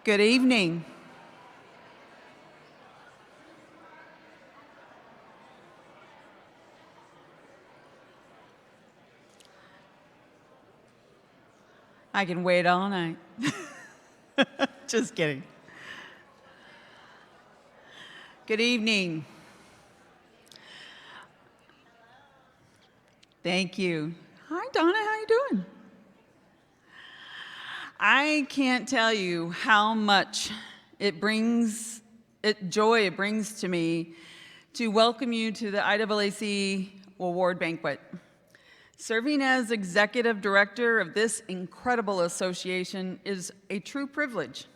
Good evening. I can wait all night. Just kidding. Good evening. Thank you. Hi, Donna. How you doing? I can't tell you how much joy it brings to me to welcome you to the IAACE Award Banquet. Serving as executive director of this incredible association is a true privilege.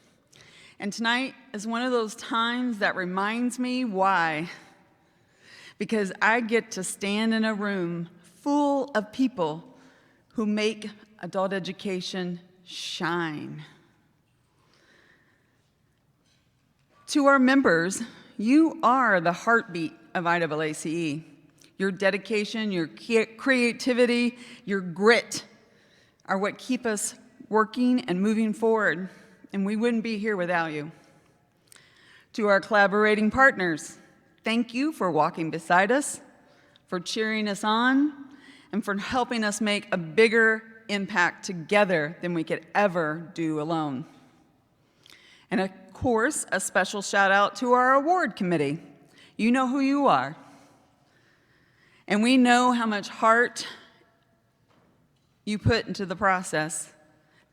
And tonight is one of those times that reminds me why. Because I get to stand in a room full of people who make adult education shine. To our members, you are the heartbeat of IAACE. Your dedication, your creativity, your grit are what keep us working and moving forward, and we wouldn't be here without you. To our collaborating partners, thank you for walking beside us, for cheering us on, and for helping us make a bigger impact together than we could ever do alone. And of course, a special shout out to our award committee. You know who you are. And we know how much heart you put into the process.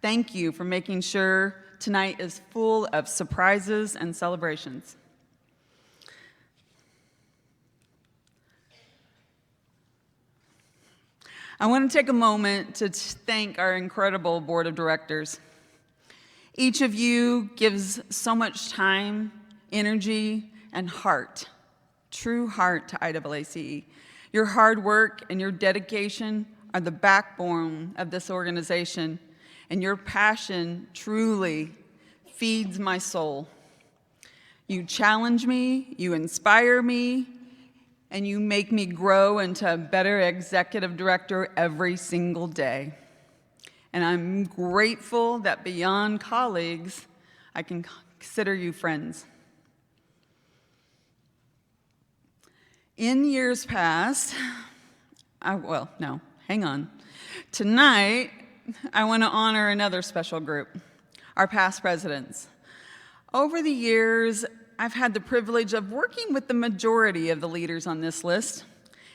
Thank you for making sure tonight is full of surprises and celebrations. I want to take a moment to thank our incredible board of directors. Each of you gives so much time, energy, and heart, true heart to IAACE. Your hard work and your dedication are the backbone of this organization, and your passion truly feeds my soul. You challenge me, you inspire me, and you make me grow into a better executive director every single day. And I'm grateful that beyond colleagues, I can consider you friends. In years past, hang on. Tonight, I want to honor another special group, our past presidents. Over the years, I've had the privilege of working with the majority of the leaders on this list,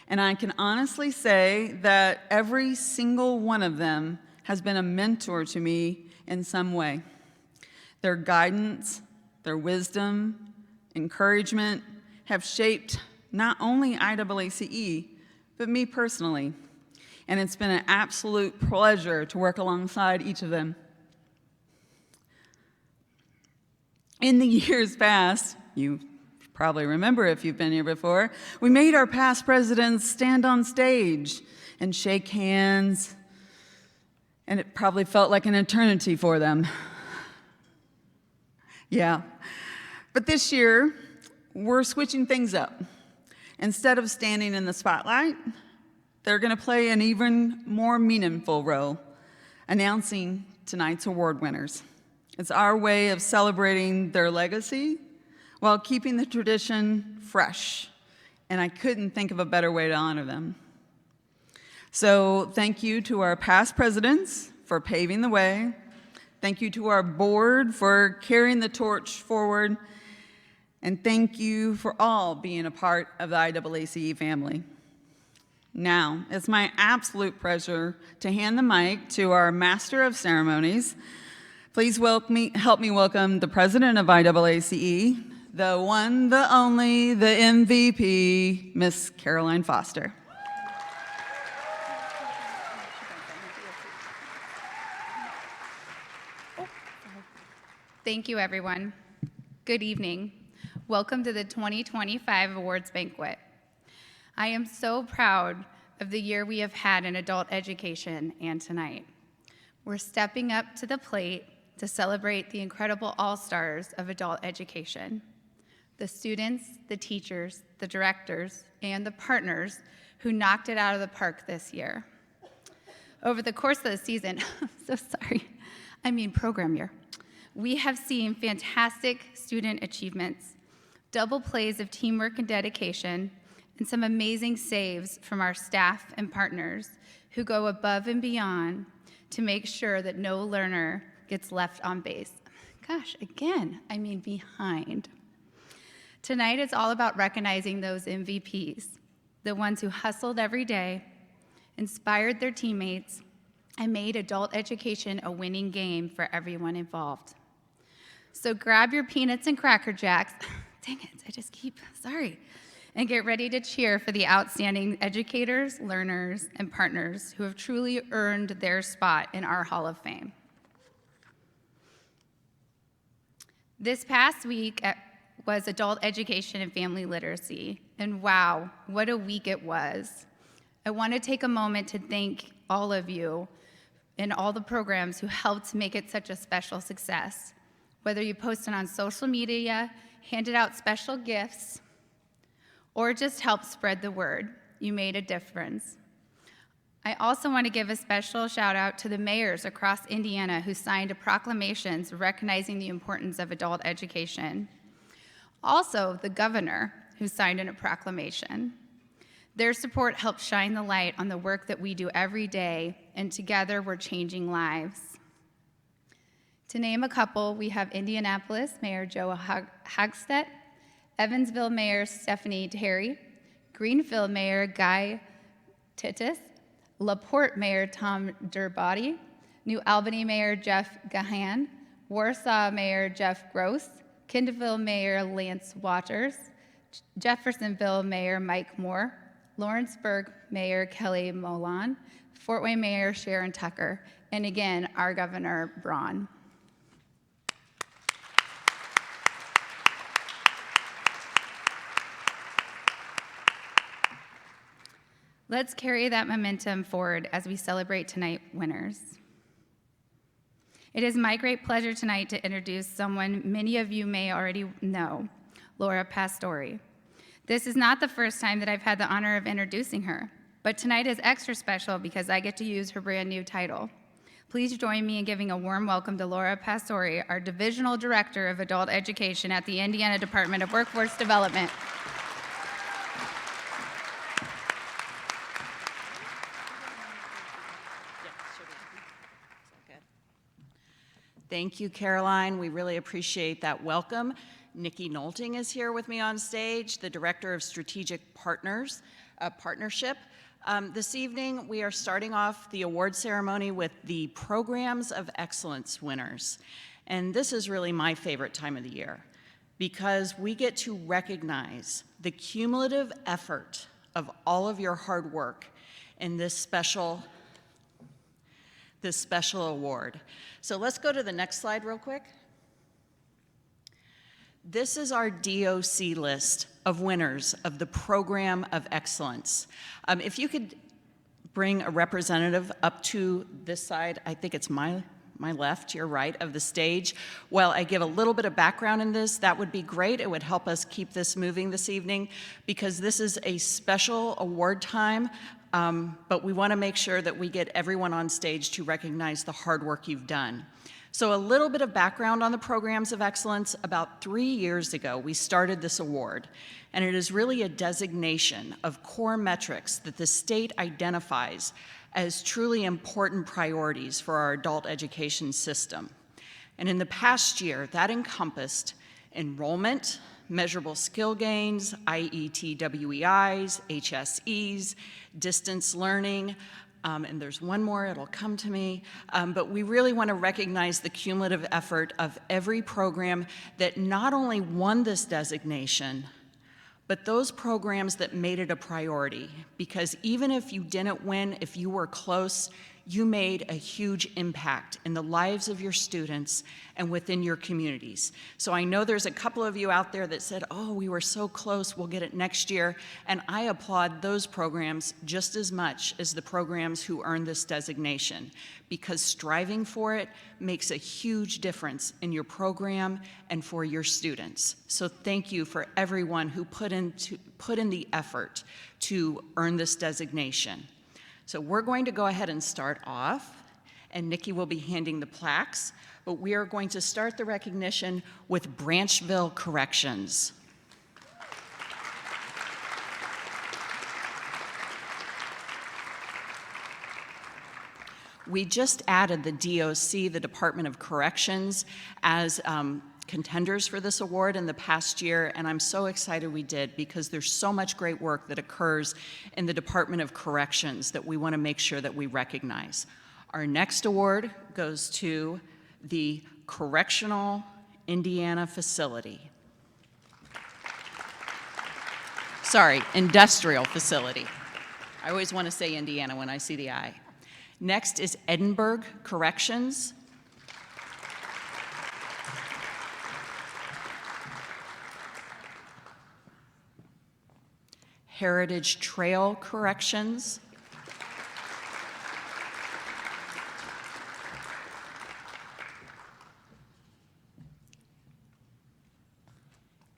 and I can honestly say that every single one of them has been a mentor to me in some way. Their guidance, their wisdom, encouragement have shaped not only IAACE, but me personally. And it's been an absolute pleasure to work alongside each of them. In the years past, you probably remember if you've been here before, we made our past presidents stand on stage and shake hands, and it probably felt like an eternity for them. Yeah. But this year, we're switching things up. Instead of standing in the spotlight, they're going to play an even more meaningful role, announcing tonight's award winners. It's our way of celebrating their legacy while keeping the tradition fresh, and I couldn't think of a better way to honor them. So thank you to our past presidents for paving the way. Thank you to our board for carrying the torch forward. And thank you for all being a part of the IAACE family. Now, it's my absolute pleasure to hand the mic to our Master of Ceremonies. Please help me welcome the President of IAACE, the one, the only, the MVP, Miss Caroline Foster. Thank you, everyone. Good evening. Welcome to the 2025 Awards Banquet. I am so proud of the year we have had in adult education and tonight. We're stepping up to the plate to celebrate the incredible all-stars of adult education, the students, the teachers, the directors, and the partners who knocked it out of the park this year. Over the course of the season, program year. We have seen fantastic student achievements, double plays of teamwork and dedication, and some amazing saves from our staff and partners who go above and beyond to make sure that no learner gets left on base. Gosh, again, I mean behind. Tonight is all about recognizing those MVPs, the ones who hustled every day, inspired their teammates, and made adult education a winning game for everyone involved. So grab your peanuts and Cracker Jacks, dang it, sorry, and get ready to cheer for the outstanding educators, learners, and partners who have truly earned their spot in our Hall of Fame. This past week was Adult Education and Family Literacy, and wow, what a week it was. I want to take a moment to thank all of you and all the programs who helped make it such a special success. Whether you posted on social media, handed out special gifts, or just helped spread the word, you made a difference. I also want to give a special shout out to the mayors across Indiana who signed proclamations recognizing the importance of adult education. Also, the governor who signed a proclamation. Their support helps shine the light on the work that we do every day, and together we're changing lives. To name a couple, we have Indianapolis Mayor Joe Hagstedt, Evansville Mayor Stephanie Terry, Greenfield Mayor Guy Titus, LaPorte Mayor Tom Durbody, New Albany Mayor Jeff Gahan, Warsaw Mayor Jeff Gross, Kindleville Mayor Lance Waters, Jeffersonville Mayor Mike Moore, Lawrenceburg Mayor Kelly Molan, Fort Wayne Mayor Sharon Tucker, and again, our Governor Braun. Let's carry that momentum forward as we celebrate tonight winners. It is my great pleasure tonight to introduce someone many of you may already know, Laura Pastori. This is not the first time that I've had the honor of introducing her, but tonight is extra special because I get to use her brand new title. Please join me in giving a warm welcome to Laura Pastori, our Divisional Director of Adult Education at the Indiana Department of Workforce Development. Thank you, Caroline. We really appreciate that welcome. Nikki Nolting is here with me on stage, the Director of Strategic Partnership. This evening, we are starting off the award ceremony with the Programs of Excellence winners. And this is really my favorite time of the year because we get to recognize the cumulative effort of all of your hard work in this special award. So let's go to the next slide real quick. This is our DOC list of winners of the Program of Excellence. If you could bring a representative up to this side, I think it's my left, your right of the stage. While I give a little bit of background in this, that would be great. It would help us keep this moving this evening because this is a special award time. But we want to make sure that we get everyone on stage to recognize the hard work you've done. So a little bit of background on the Programs of Excellence. About 3 years ago, we started this award, and it is really a designation of core metrics that the state identifies as truly important priorities for our adult education system. And in the past year, that encompassed enrollment, measurable skill gains, IETWEIs, HSEs, distance learning, and there's one more, it'll come to me, but we really want to recognize the cumulative effort of every program that not only won this designation, but those programs that made it a priority, because even if you didn't win, if you were close, you made a huge impact in the lives of your students and within your communities. So I know there's a couple of you out there that said, oh, we were so close, we'll get it next year. And I applaud those programs just as much as the programs who earned this designation, because striving for it makes a huge difference in your program and for your students. So thank you for everyone who put in the effort to earn this designation. So we're going to go ahead and start off. and Nikki will be handing the plaques, but we are going to start the recognition with Branchville Corrections. We just added the DOC, the Department of Corrections, as contenders for this award in the past year, and I'm so excited we did because there's so much great work that occurs in the Department of Corrections that we want to make sure that we recognize. Our next award goes to the Correctional Indiana Facility. Sorry, Industrial Facility. I always want to say Indiana when I see the I. Next is Edinburgh Corrections. Heritage Trail Corrections.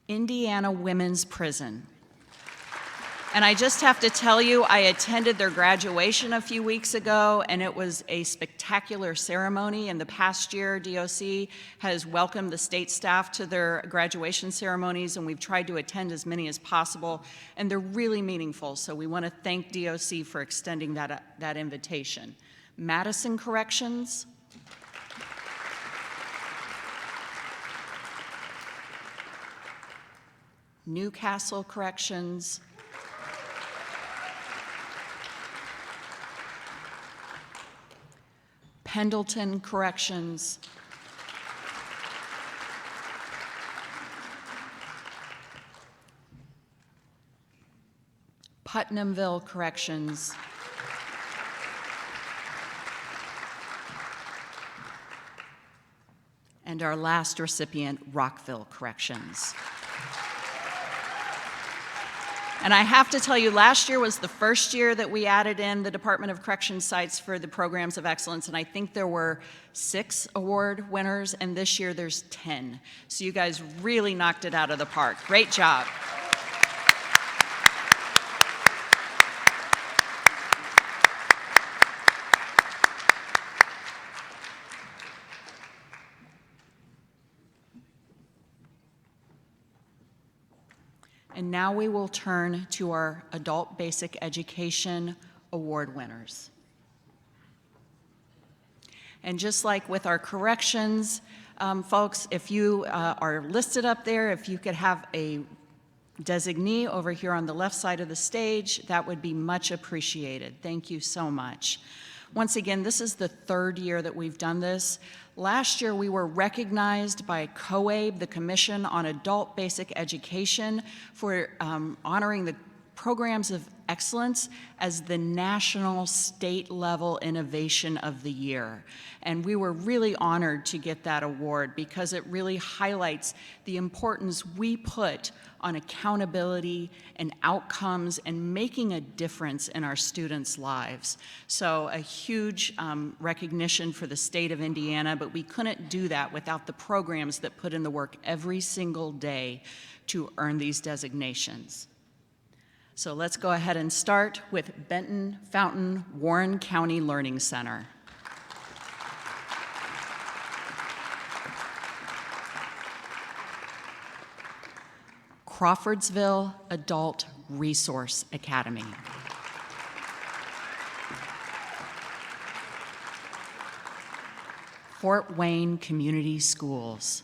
Indiana Women's Prison. And I just have to tell you, I attended their graduation a few weeks ago, and it was a spectacular ceremony. In the past year, DOC has welcomed the state staff to their graduation ceremonies, and we've tried to attend as many as possible, and they're really meaningful. So we want to thank DOC for extending that invitation. Madison Corrections. Newcastle Corrections. Pendleton Corrections. Putnamville Corrections. And our last recipient, Rockville Corrections. And I have to tell you, last year was the first year that we added in the Department of Corrections sites for the programs of excellence, and I think there were 6 award winners, and this year there's 10. So you guys really knocked it out of the park. Great job. And now we will turn to our Adult Basic Education Award winners. And just like with our corrections, folks, if you are listed up there, if you could have a designee over here on the left side of the stage, that would be much appreciated. Thank you so much. Once again, this is the 3rd year that we've done this. Last year, we were recognized by COABE, the Commission on Adult Basic Education, for honoring the programs of excellence as the National State Level Innovation of the Year. And we were really honored to get that award because it really highlights the importance we put on accountability and outcomes and making a difference in our students' lives. So a huge recognition for the state of Indiana, but we couldn't do that without the programs that put in the work every single day to earn these designations. So let's go ahead and start with Benton Fountain Warren County Learning Center. Crawfordsville Adult Resource Academy. Fort Wayne Community Schools.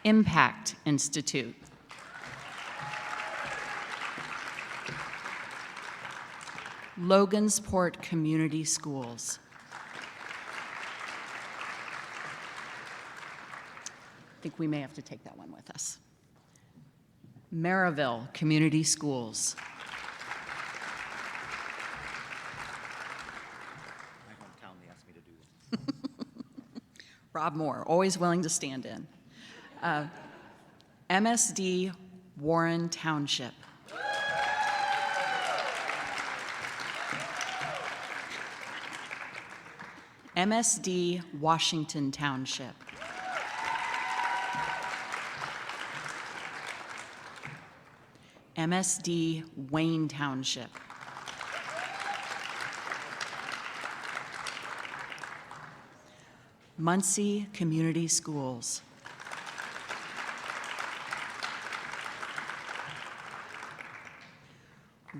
Impact Institute. Logansport Community Schools. I think we may have to take that one with us. Maryville Community Schools. My hometown, they asked me to do this. Rob Moore, always willing to stand in. MSD Warren Township. MSD Washington Township. MSD Wayne Township. Muncie Community Schools.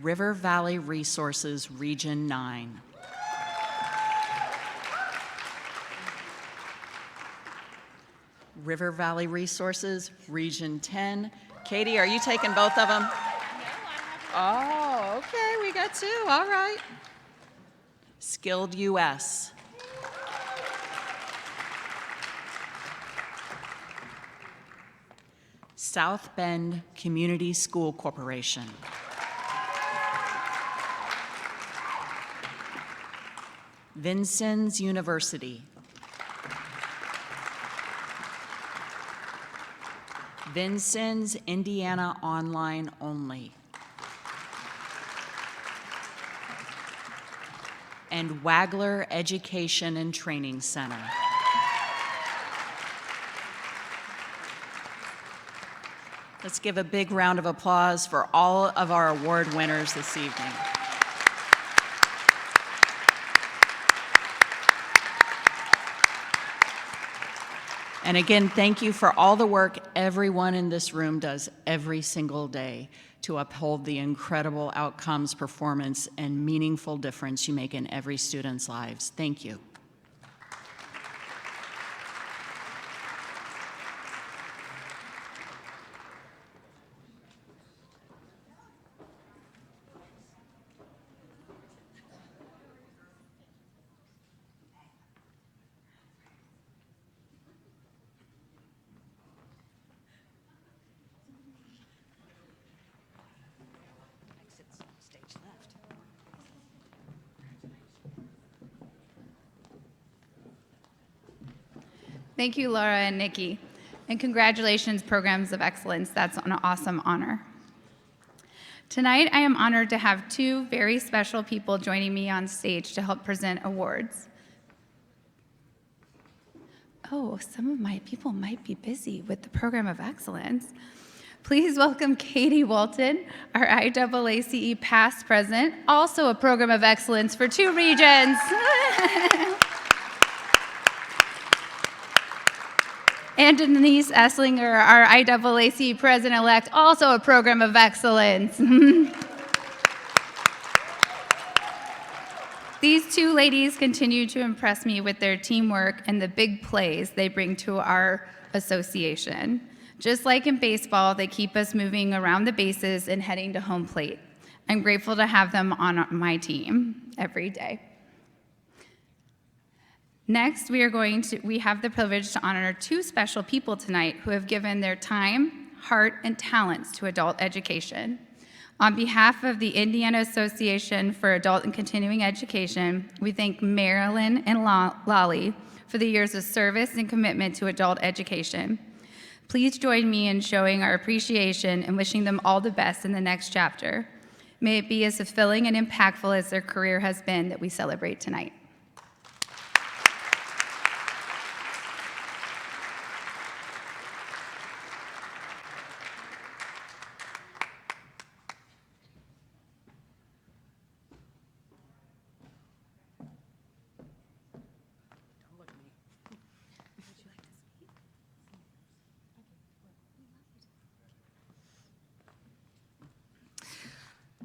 River Valley Resources, Region 9. River Valley Resources, Region 10. Katie, are you taking both of them? No, I have. Oh, okay, we got two, all right. Skilled US. South Bend Community School Corporation. Vincennes University. Vincennes, Indiana Online Only. And Wagler Education and Training Center. Let's give a big round of applause for all of our award winners this evening. And again, thank you for all the work everyone in this room does every single day to uphold the incredible outcomes, performance, and meaningful difference you make in every student's lives. Thank you. Thank you, Laura and Nikki. And congratulations, Programs of Excellence. That's an awesome honor. Tonight, I am honored to have two very special people joining me on stage to help present awards. Oh, some of my people might be busy with the Program of Excellence. Please welcome Katie Walton, our IAACE past president, also a Program of Excellence for 2 regions. And Denise Esslinger, our IAACE president-elect, also a Program of Excellence. These two ladies continue to impress me with their teamwork and the big plays they bring to our association. Just like in baseball, they keep us moving around the bases and heading to home plate. I'm grateful to have them on my team every day. Next, we have the privilege to honor 2 special people tonight who have given their time, heart, and talents to adult education. On behalf of the Indiana Association for Adult and Continuing Education, we thank Marilyn and Lolly for the years of service and commitment to adult education. Please join me in showing our appreciation and wishing them all the best in the next chapter. May it be as fulfilling and impactful as their career has been that we celebrate tonight.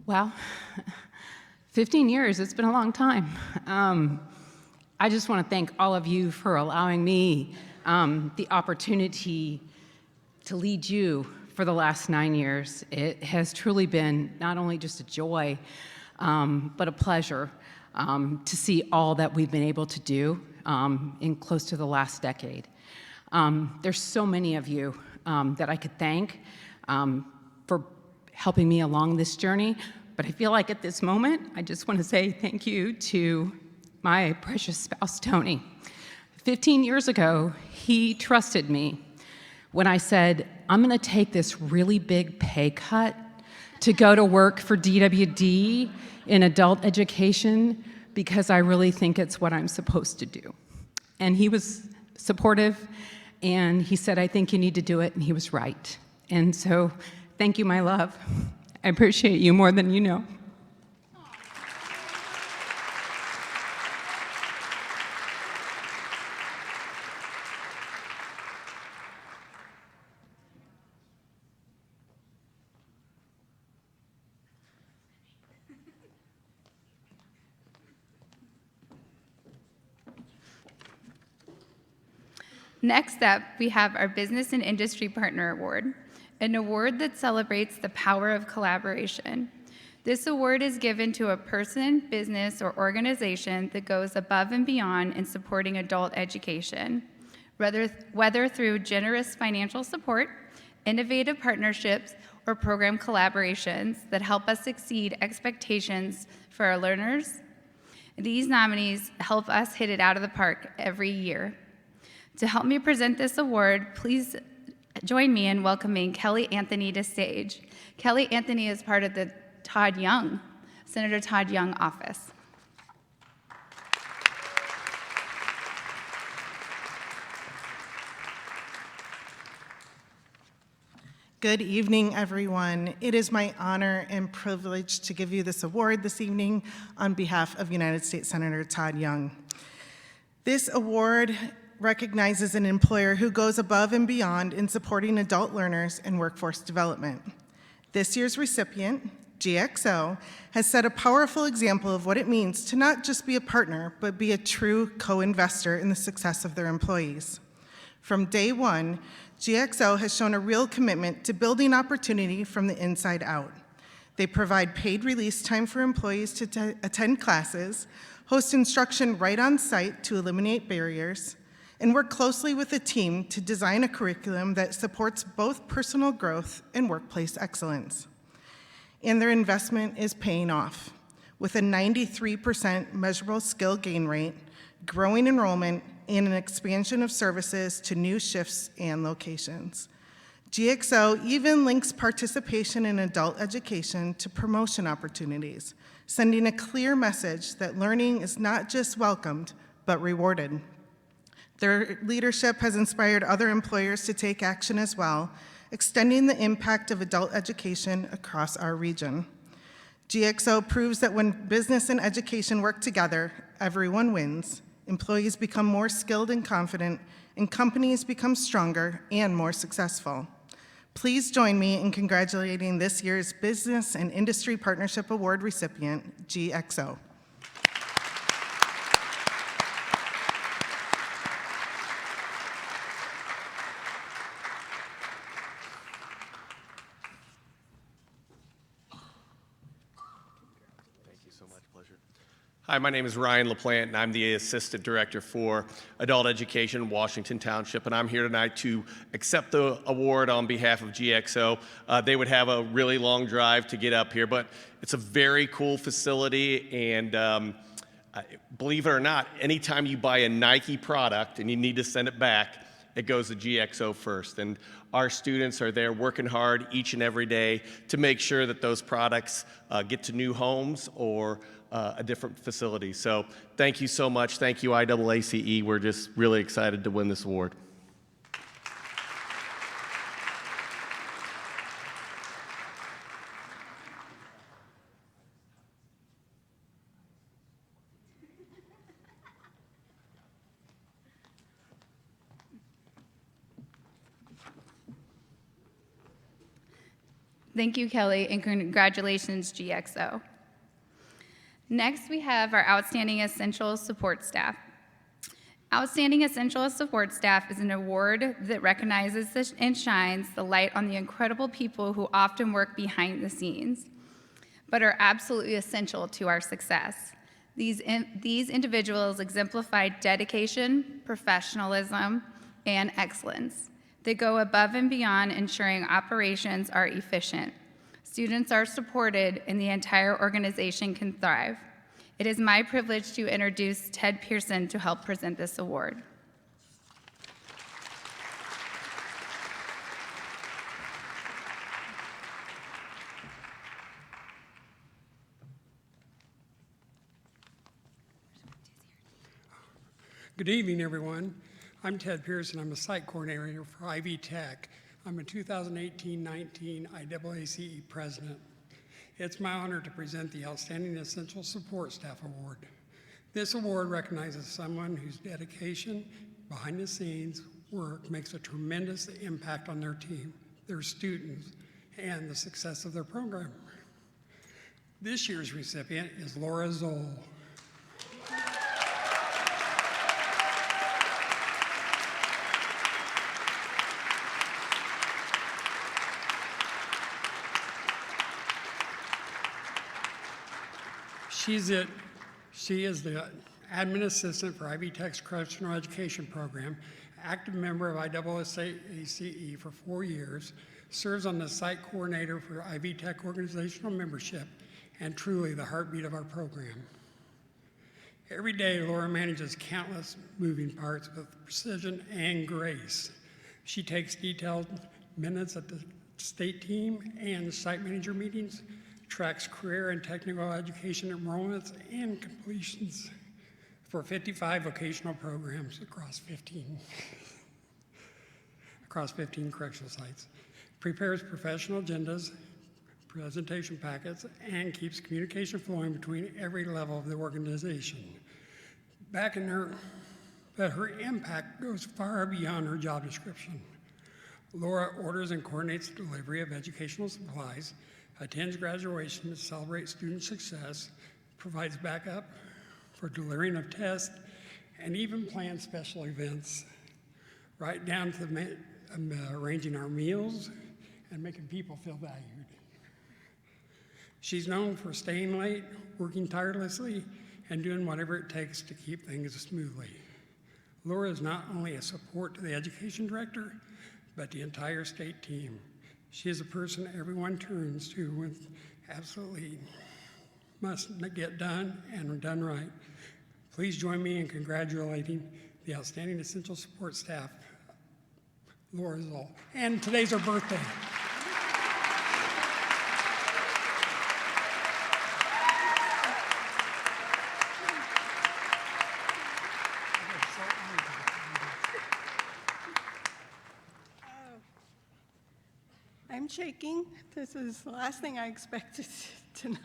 Well, 15 years, it's been a long time. I just want to thank all of you for allowing me the opportunity to lead you for the last 9 years. It has truly been not only just a joy, but a pleasure to see all that we've been able to do in close to the last decade. There's so many of you that I could thank for helping me along this journey, but I feel like at this moment, I just want to say thank you to my precious spouse, Tony. 15 years ago, he trusted me when I said, I'm going to take this really big pay cut to go to work for DWD in adult education because I really think it's what I'm supposed to do. And he was supportive, and he said, I think you need to do it, and he was right. And so, thank you, my love. I appreciate you more than you know. Next up, we have our Business and Industry Partner Award, an award that celebrates the power of collaboration. This award is given to a person, business, or organization that goes above and beyond in supporting adult education, whether through generous financial support, innovative partnerships, or program collaborations that help us exceed expectations for our learners. These nominees help us hit it out of the park every year. To help me present this award, please join me in welcoming Kelly Anthony to stage. Kelly Anthony is part of the Senator Todd Young office. Good evening, everyone. It is my honor and privilege to give you this award this evening on behalf of United States Senator Todd Young. This award recognizes an employer who goes above and beyond in supporting adult learners and workforce development. This year's recipient, GXO, has set a powerful example of what it means to not just be a partner, but be a true co-investor in the success of their employees. From day one, GXO has shown a real commitment to building opportunity from the inside out. They provide paid release time for employees to attend classes, host instruction right on site to eliminate barriers, and work closely with the team to design a curriculum that supports both personal growth and workplace excellence. And their investment is paying off, with a 93% measurable skill gain rate, growing enrollment, and an expansion of services to new shifts and locations. GXO even links participation in adult education to promotion opportunities, sending a clear message that learning is not just welcomed, but rewarded. Their leadership has inspired other employers to take action as well, extending the impact of adult education across our region. GXO proves that when business and education work together, everyone wins. Employees become more skilled and confident, and companies become stronger and more successful. Please join me in congratulating this year's Business and Industry Partnership Award recipient, GXO. Hi, my name is Ryan LaPlante, and I'm the Assistant Director for Adult Education in Washington Township, and I'm here tonight to accept the award on behalf of GXO. They would have a really long drive to get up here, but it's a very cool facility, and believe it or not, anytime you buy a Nike product and you need to send it back, it goes to GXO first. And our students are there working hard each and every day to make sure that those products get to new homes or a different facility. So thank you so much. Thank you, IAACE. We're just really excited to win this award. Thank you, Kelly, and congratulations, GXO. Next, we have our Outstanding Essential Support Staff. Outstanding Essential Support Staff is an award that recognizes and shines the light on the incredible people who often work behind the scenes, but are absolutely essential to our success. These individuals exemplify dedication, professionalism, and excellence. They go above and beyond ensuring operations are efficient. Students are supported, and the entire organization can thrive. It is my privilege to introduce Ted Pearson to help present this award. Good evening, everyone. I'm Ted Pearson. I'm a site coordinator for Ivy Tech. I'm a 2018-19 IAACE president. It's my honor to present the Outstanding Essential Support Staff Award. This award recognizes someone whose dedication, behind the scenes work makes a tremendous impact on their team, their students, and the success of their program. This year's recipient is Laura Zoll. She is the admin assistant for Ivy Tech's Correctional Education Program, active member of IAACE for 4 years, serves on the site coordinator for Ivy Tech organizational membership, and truly the heartbeat of our program. Every day, Laura manages countless moving parts with precision and grace. She takes detailed minutes at the state team and site manager meetings, tracks career and technical education enrollments and completions for 55 vocational programs across 15 correctional sites, prepares professional agendas, presentation packets, and keeps communication flowing between every level of the organization. But her impact goes far beyond her job description. Laura orders and coordinates the delivery of educational supplies, attends graduation to celebrate student success, provides backup for delivering of tests, and even plans special events, right down to arranging our meals and making people feel valued. She's known for staying late, working tirelessly, and doing whatever it takes to keep things smoothly. Laura is not only a support to the education director, but the entire state team. She is a person everyone turns to when absolutely must get done and done right. Please join me in congratulating the outstanding essential support staff, Laura Zoll. And today's her birthday. I'm shaking. This is the last thing I expected tonight.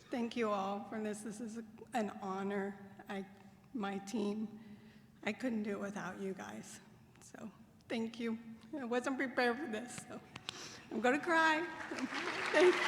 Thank you all for this. This is an honor. My team, I couldn't do it without you guys. So thank you. I wasn't prepared for this, so I'm going to cry. Thank you.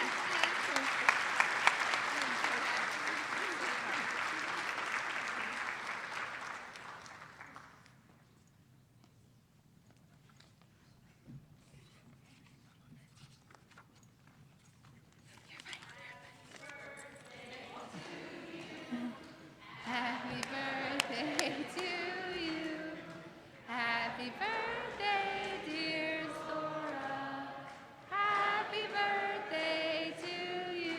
Happy birthday to you. Happy birthday, dear Sora. Happy birthday to you.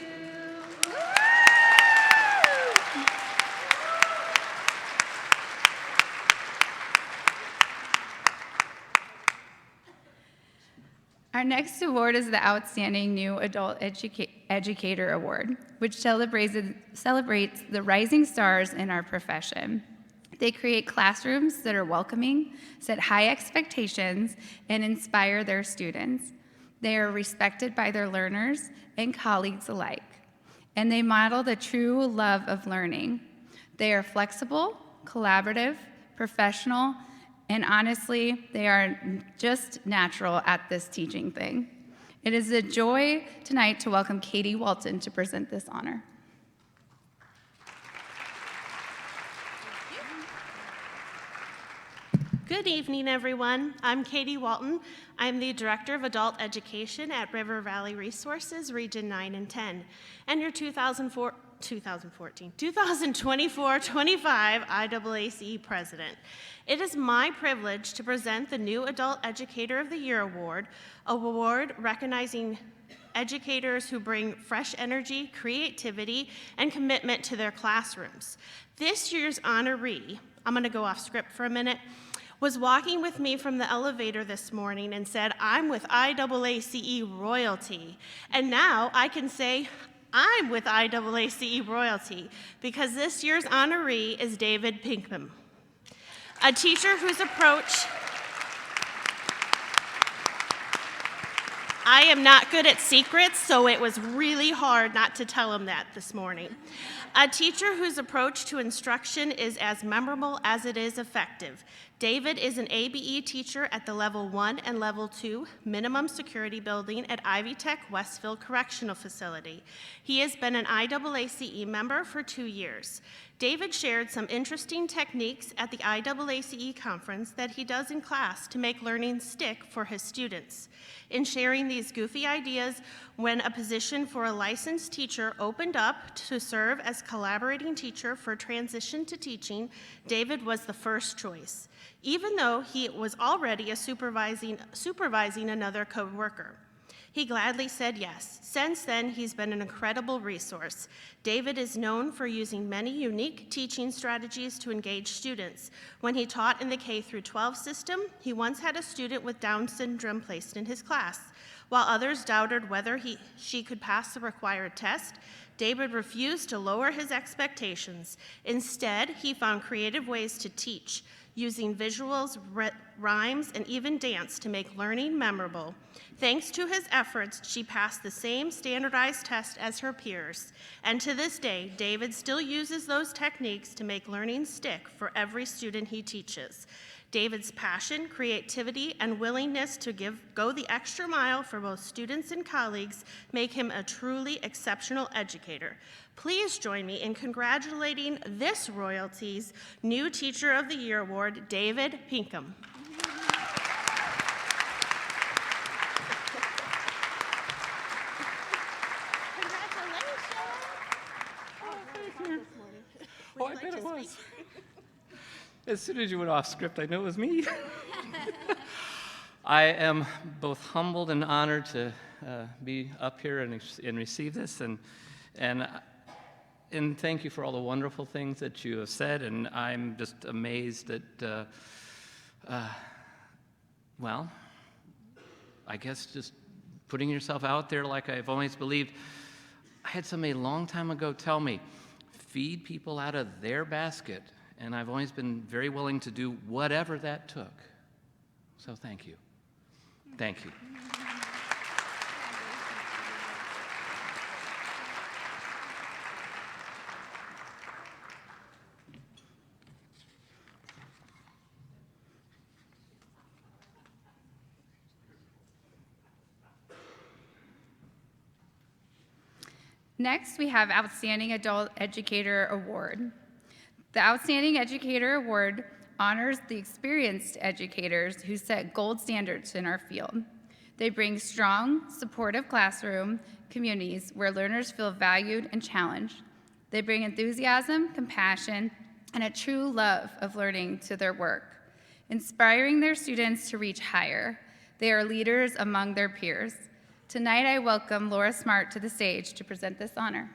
Our next award is the Outstanding New Adult Educator Award, which celebrates the rising stars in our profession. They create classrooms that are welcoming, set high expectations, and inspire their students. They are respected by their learners and colleagues alike, and they model the true love of learning. They are flexible, collaborative, professional, and honestly, they are just natural at this teaching thing. It is a joy tonight to welcome Katie Walton to present this honor. Good evening, everyone. I'm Katie Walton. I'm the Director of Adult Education at River Valley Resources, Region 9 and 10, and your 2024-25 IAACE President. It is my privilege to present the new Adult Educator of the Year Award, a award recognizing educators who bring fresh energy, creativity, and commitment to their classrooms. This year's honoree, I'm gonna go off script for a minute, was walking with me from the elevator this morning and said, "I'm with IAACE royalty." And now I can say, I'm with IAACE royalty, because this year's honoree is David Pinkham, a teacher whose approach, I am not good at secrets, so it was really hard not to tell him that this morning. A teacher whose approach to instruction is as memorable as it is effective. David is an ABE teacher at the Level 1 and Level 2 minimum security building at Ivy Tech Westville Correctional Facility. He has been an IAACE member for 2 years. David shared some interesting techniques at the IAACE Conference that he does in class to make learning stick for his students. In sharing these goofy ideas, when a position for a licensed teacher opened up to serve as collaborating teacher for transition to teaching, David was the first choice, even though he was already supervising another coworker. He gladly said yes. Since then, he's been an incredible resource. David is known for using many unique teaching strategies to engage students. When he taught in the K-12 system, he once had a student with Down syndrome placed in his class. While others doubted whether she could pass the required test, David refused to lower his expectations. Instead, he found creative ways to teach, using visuals, rhymes, and even dance to make learning memorable. Thanks to his efforts, she passed the same standardized test as her peers. And to this day, David still uses those techniques to make learning stick for every student he teaches. David's passion, creativity, and willingness to go the extra mile for both students and colleagues make him a truly exceptional educator. Please join me in congratulating this royalty's new Teacher of the Year Award, David Pinkham. Oh, I bet it was. As soon as you went off script, I knew it was me. I am both humbled and honored to be up here and receive this, and thank you for all the wonderful things that you have said. And I'm just amazed that, well, I guess just putting yourself out there like I've always believed. I had somebody a long time ago tell me, feed people out of their basket, and I've always been very willing to do whatever that took. So thank you. Thank you. Next, we have Outstanding Adult Educator Award. The Outstanding Educator Award honors the experienced educators who set gold standards in our field. They bring strong, supportive classroom communities where learners feel valued and challenged. They bring enthusiasm, compassion, and a true love of learning to their work, inspiring their students to reach higher. They are leaders among their peers. Tonight, I welcome Laura Smart to the stage to present this honor.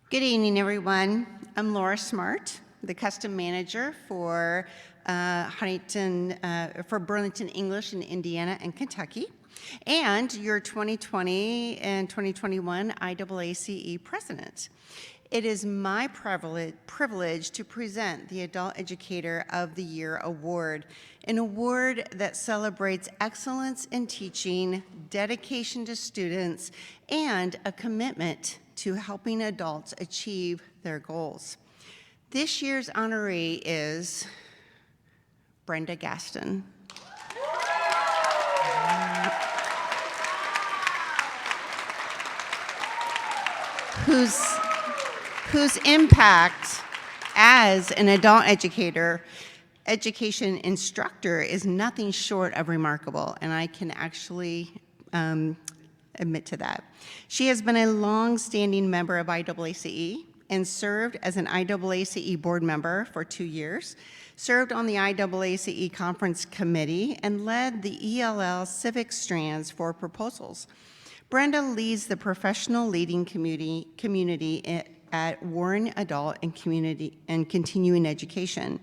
Good evening, everyone. I'm Laura Smart, the custom manager for Burlington English in Indiana and Kentucky, and your 2020 and 2021 IAACE president. It is my privilege to present the Adult Educator of the Year Award, an award that celebrates excellence in teaching, dedication to students, and a commitment to helping adults achieve their goals. This year's honoree is Brenda Gaston. whose impact as an adult education instructor is nothing short of remarkable, and I can actually admit to that. She has been a long-standing member of IAACE and served as an IAACE board member for 2 years, served on the IAACE Conference Committee, and led the ELL Civic Strands for proposals. Brenda leads the professional leading community at Warren Adult and Continuing Education.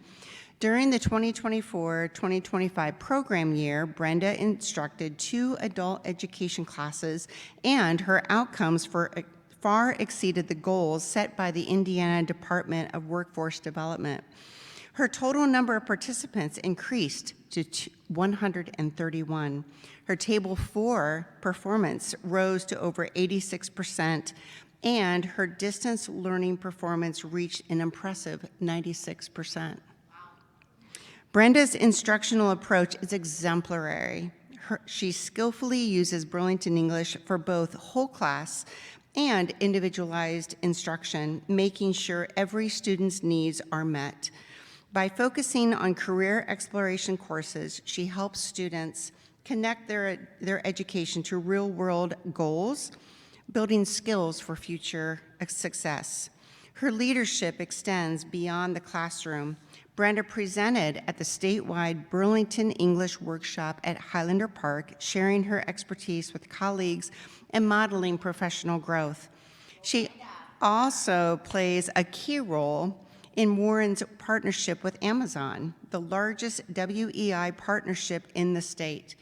During the 2024-2025 program year, Brenda instructed 2 adult education classes, and her outcomes far exceeded the goals set by the Indiana Department of Workforce Development. Her total number of participants increased to 131. Her Table 4 performance rose to over 86%, and her distance learning performance reached an impressive 96%. Brenda's instructional approach is exemplary. She skillfully uses Burlington English for both whole class and individualized instruction, making sure every student's needs are met. By focusing on career exploration courses, she helps students connect their education to real-world goals, building skills for future success. Her leadership extends beyond the classroom. Brenda presented at the statewide Burlington English Workshop at Highlander Park, sharing her expertise with colleagues and modeling professional growth. She also plays a key role in Warren's partnership with Amazon, the largest WEI partnership in the state,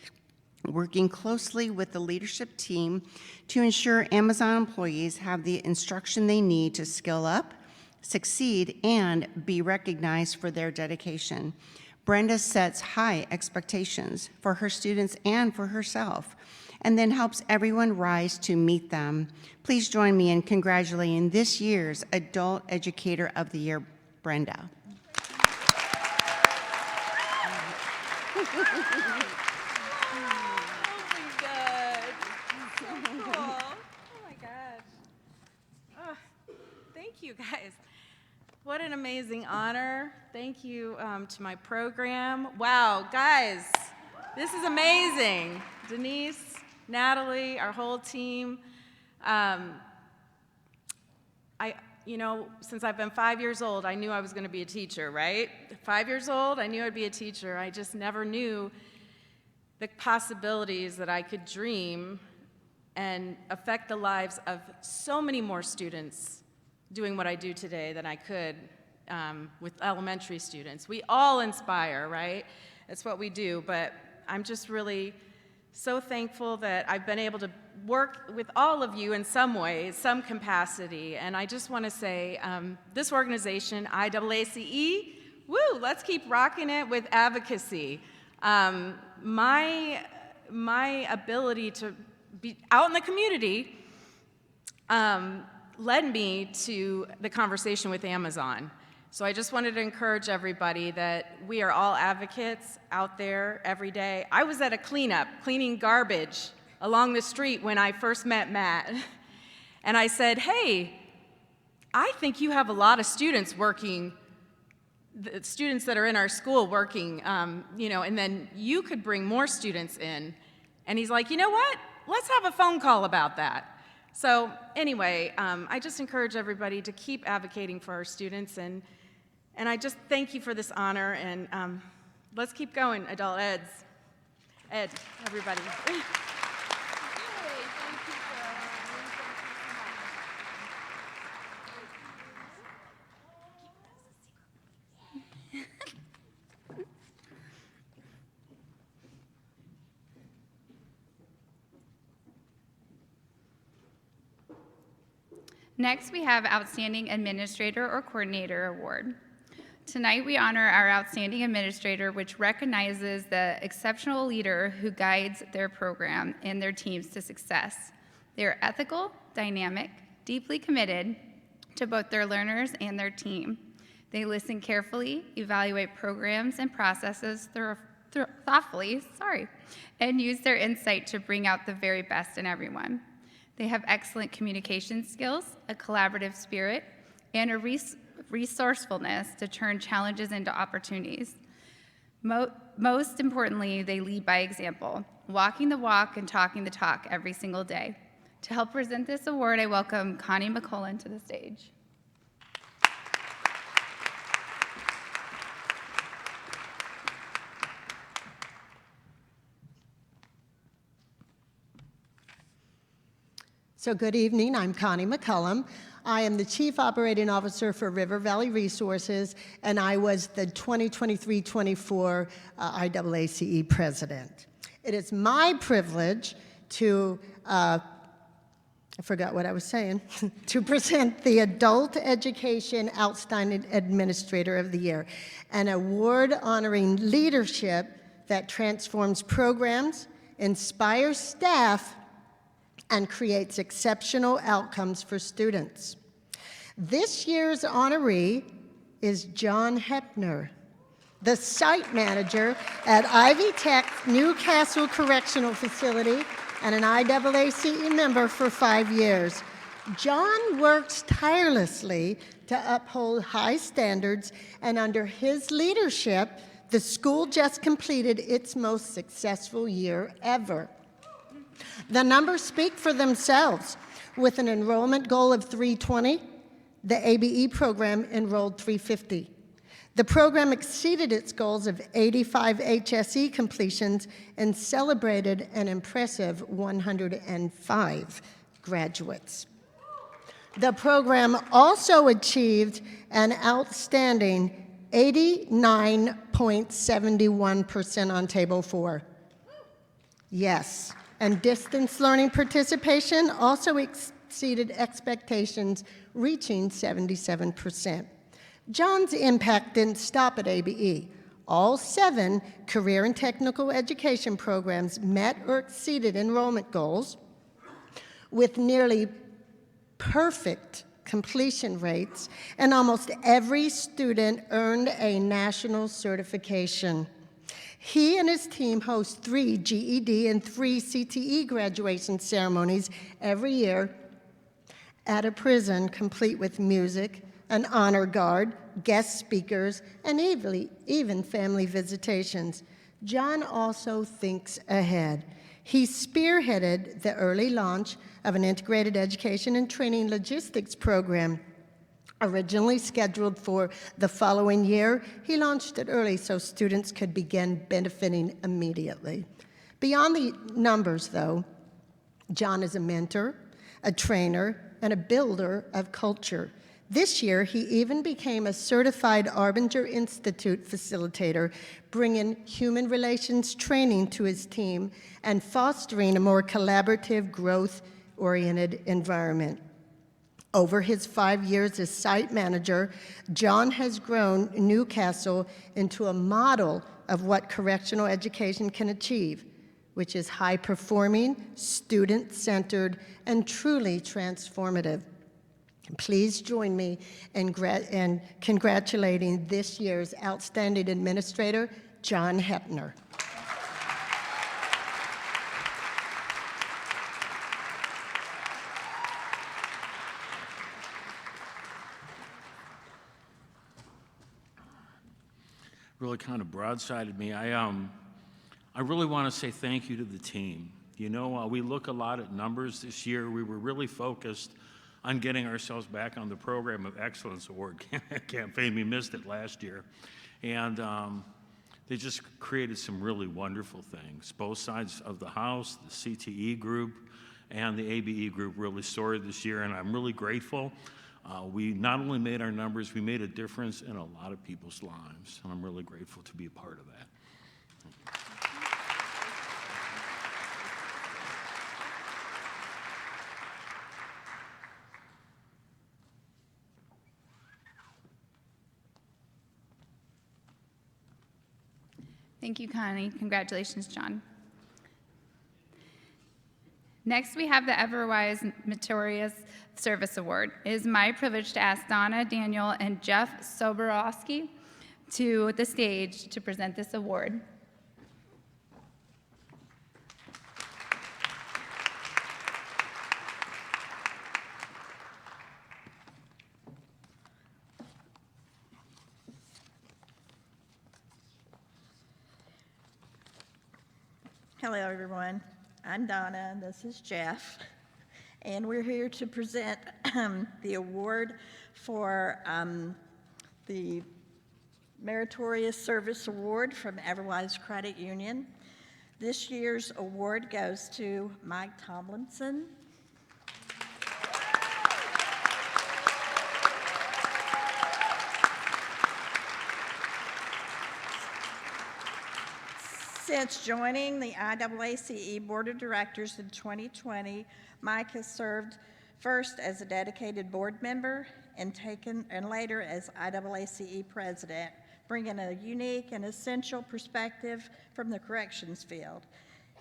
working closely with the leadership team to ensure Amazon employees have the instruction they need to skill up, succeed, and be recognized for their dedication. Brenda sets high expectations for her students and for herself, and then helps everyone rise to meet them. Please join me in congratulating this year's Adult Educator of the Year, Brenda. Thank you, guys. What an amazing honor. Thank you to my program. Wow, guys, this is amazing. Denise, Natalie, our whole team. Since I've been 5 years old, I knew I was going to be a teacher, right? 5 years old, I knew I'd be a teacher. I just never knew the possibilities that I could dream and affect the lives of so many more students doing what I do today than I could with elementary students. We all inspire, right? That's what we do, but I'm just really so thankful that I've been able to work with all of you in some way, some capacity, and I just want to say this organization, IAACE, woo, let's keep rocking it with advocacy. My ability to be out in the community led me to the conversation with Amazon. So I just wanted to encourage everybody that we are all advocates out there every day. I was at a cleanup, cleaning garbage along the street when I first met Matt. And I said, hey, I think you have a lot of students working, the students that are in our school working, and then you could bring more students in. And he's like, you know what? Let's have a phone call about that. So anyway, I just encourage everybody to keep advocating for our students, and I just thank you for this honor, and let's keep going, adult eds. Ed, everybody. Next, we have Outstanding Administrator or Coordinator Award. Tonight, we honor our Outstanding Administrator, which recognizes the exceptional leader who guides their program and their teams to success. They are ethical, dynamic, deeply committed to both their learners and their team. They listen carefully, evaluate programs and processes thoughtfully, and use their insight to bring out the very best in everyone. They have excellent communication skills, a collaborative spirit, and a resourcefulness to turn challenges into opportunities. Most importantly, they lead by example, walking the walk and talking the talk every single day. To help present this award, I welcome Connie McCullen to the stage. So good evening, I'm Connie McCullum. I am the Chief Operating Officer for River Valley Resources, and I was the 2023-24 IAACE President. It is my privilege to, I forgot what I was saying, to present the Adult Education Outstanding Administrator of the Year, an award honoring leadership that transforms programs, inspires staff, and creates exceptional outcomes for students. This year's honoree is John Hepner, the site manager at Ivy Tech Newcastle Correctional Facility and an IAACE member for 5 years. John works tirelessly to uphold high standards, and under his leadership, the school just completed its most successful year ever. The numbers speak for themselves. With an enrollment goal of 320, the ABE program enrolled 350. The program exceeded its goals of 85 HSE completions and celebrated an impressive 105 graduates. The program also achieved an outstanding 89.71% on Table 4. Yes, and distance learning participation also exceeded expectations, reaching 77%. John's impact didn't stop at ABE. All 7 career and technical education programs met or exceeded enrollment goals with nearly perfect completion rates, and almost every student earned a national certification. He and his team host 3 GED and 3 CTE graduation ceremonies every year at a prison, complete with music, an honor guard, guest speakers, and even family visitations. John also thinks ahead. He spearheaded the early launch of an integrated education and training logistics program. Originally scheduled for the following year, he launched it early so students could begin benefiting immediately. Beyond the numbers, though, John is a mentor, a trainer, and a builder of culture. This year, he even became a certified Arbinger Institute facilitator, bringing human relations training to his team and fostering a more collaborative, growth-oriented environment. Over his 5 years as site manager, John has grown Newcastle into a model of what correctional education can achieve, which is high-performing, student-centered, and truly transformative. Please join me in congratulating this year's outstanding administrator, John Hepner. Really kind of broadsided me. I really want to say thank you to the team. You know, we look a lot at numbers this year. We were really focused on getting ourselves back on the Program of Excellence Award campaign. We missed it last year. And they just created some really wonderful things. Both sides of the house, the CTE group and the ABE group really soared this year, and I'm really grateful. We not only made our numbers, we made a difference in a lot of people's lives, and I'm really grateful to be a part of that. Thank you, Connie. Congratulations, John. Next, we have the Everwise Meritorious Service Award. It is my privilege to ask Donna, Daniel, and Jeff Soborowski to the stage to present this award. Hello, everyone. I'm Donna, and this is Jeff, and we're here to present the award for the Meritorious Service Award from Everwise Credit Union. This year's award goes to Mike Tomlinson, Since joining the IAACE Board of Directors in 2020, Mike has served first as a dedicated board member and later as IAACE president bringing a unique and essential perspective from the corrections field.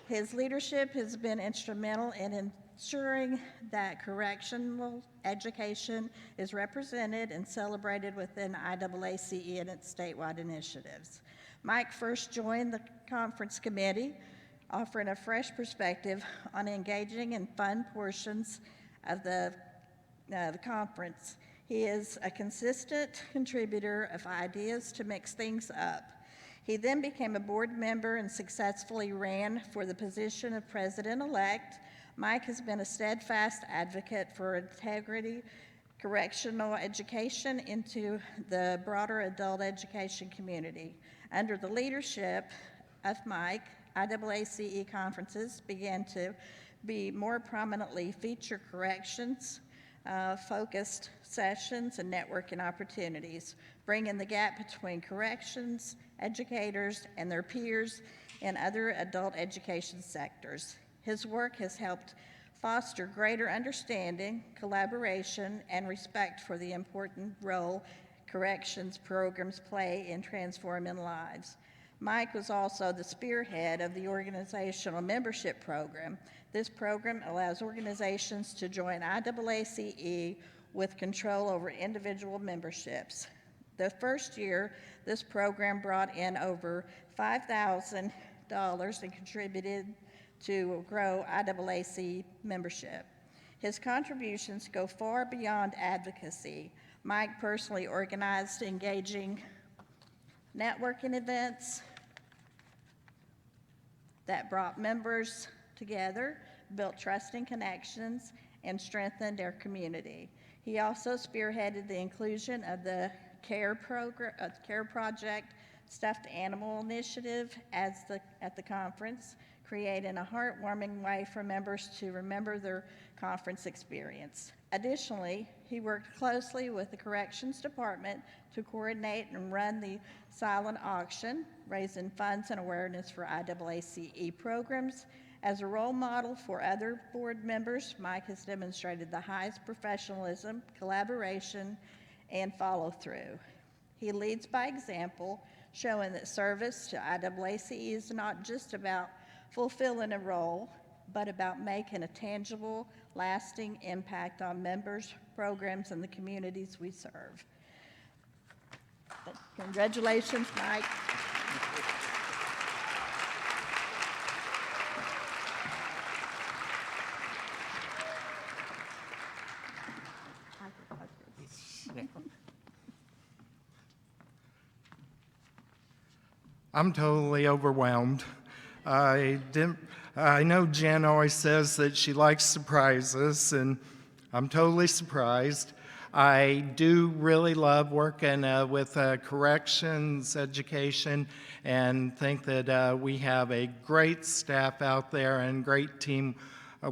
His leadership has been instrumental in ensuring that correctional education is represented and celebrated within IAACE and its statewide initiatives. Mike first joined the conference committee, offering a fresh perspective on engaging and fun portions of the conference. He is a consistent contributor of ideas to mix things up. He then became a board member and successfully ran for the position of president-elect. Mike has been a steadfast advocate for integrity, correctional education into the broader adult education community. Under the leadership of Mike, IAACE conferences began to be more prominently feature corrections, focused sessions, and networking opportunities, bringing the gap between corrections, educators, and their peers in other adult education sectors. His work has helped foster greater understanding, collaboration, and respect for the important role corrections programs play in transforming lives. Mike was also the spearhead of the organizational membership program. This program allows organizations to join IAACE with control over individual memberships. The first year, this program brought in over $5,000 and contributed to grow IAACE membership. His contributions go far beyond advocacy. Mike personally organized engaging networking events that brought members together, built trusting connections, and strengthened their community. He also spearheaded the inclusion of the CARE Project Stuffed Animal Initiative at the conference, creating a heartwarming way for members to remember their conference experience. Additionally, he worked closely with the Corrections Department to coordinate and run the silent auction, raising funds and awareness for IAACE programs. As a role model for other board members, Mike has demonstrated the highest professionalism, collaboration, and follow-through. He leads by example, showing that service to IAACE is not just about fulfilling a role, but about making a tangible, lasting impact on members, programs, and the communities we serve. Congratulations, Mike. I'm totally overwhelmed. I know Jen always says that she likes surprises, and I'm totally surprised. I do really love working with corrections education, and think that we have a great staff out there and great team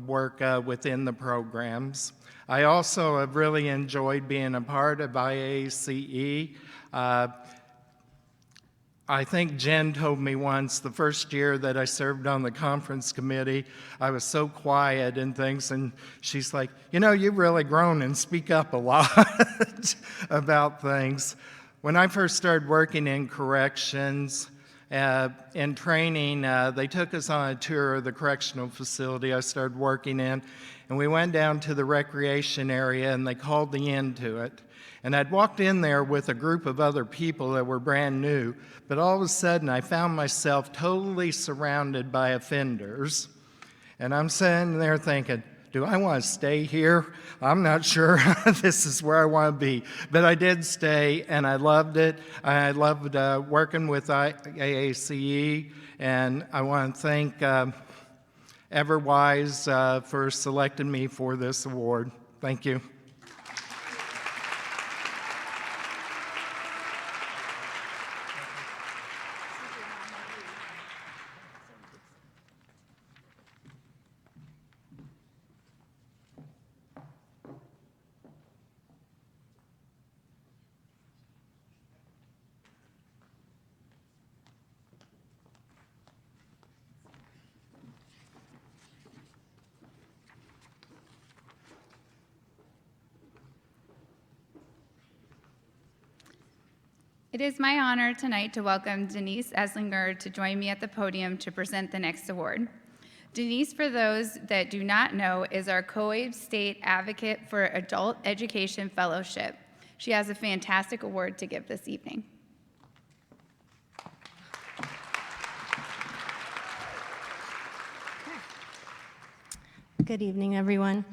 work within the programs. I also have really enjoyed being a part of IAACE. I think Jen told me once, the first year that I served on the conference committee, I was so quiet and things, and she's like, you know, you've really grown and speak up a lot about things. When I first started working in corrections and training, they took us on a tour of the correctional facility I started working in, and we went down to the recreation area, and they called the inn to it. And I'd walked in there with a group of other people that were brand new, but all of a sudden I found myself totally surrounded by offenders. And I'm sitting there thinking, do I want to stay here? I'm not sure this is where I want to be. But I did stay, and I loved it. I loved working with IAACE, and I want to thank Everwise for selecting me for this award. Thank you. It is my honor tonight to welcome Denise Eslinger to join me at the podium to present the next award. Denise, for those that do not know, is our COABE State Advocate for Adult Education Fellowship. She has a fantastic award to give this evening. Good evening, everyone.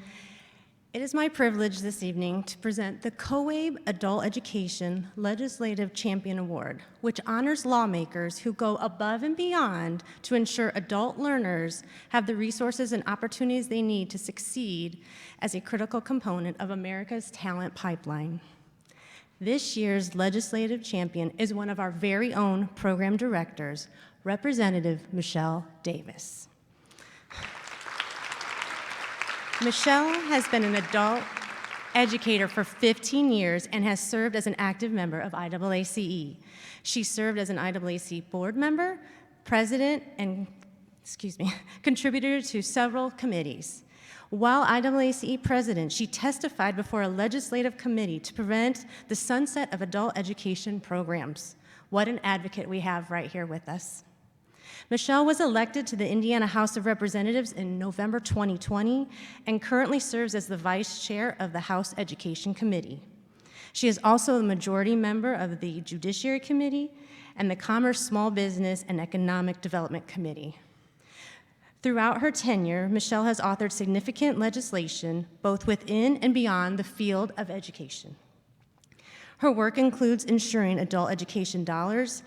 It is my privilege this evening to present the COABE Adult Education Legislative Champion Award, which honors lawmakers who go above and beyond to ensure adult learners have the resources and opportunities they need to succeed as a critical component of America's talent pipeline. This year's legislative champion is one of our very own program directors, Representative Michelle Davis. Michelle has been an adult educator for 15 years and has served as an active member of IAACE. She served as an IAACE board member, president, and, contributor to several committees. While IAACE president, she testified before a legislative committee to prevent the sunset of adult education programs. What an advocate we have right here with us. Michelle was elected to the Indiana House of Representatives in November 2020 and currently serves as the vice chair of the House Education Committee. She is also a majority member of the Judiciary Committee and the Commerce, Small Business, and Economic Development Committee. Throughout her tenure, Michelle has authored significant legislation both within and beyond the field of education. Her work includes ensuring adult education dollars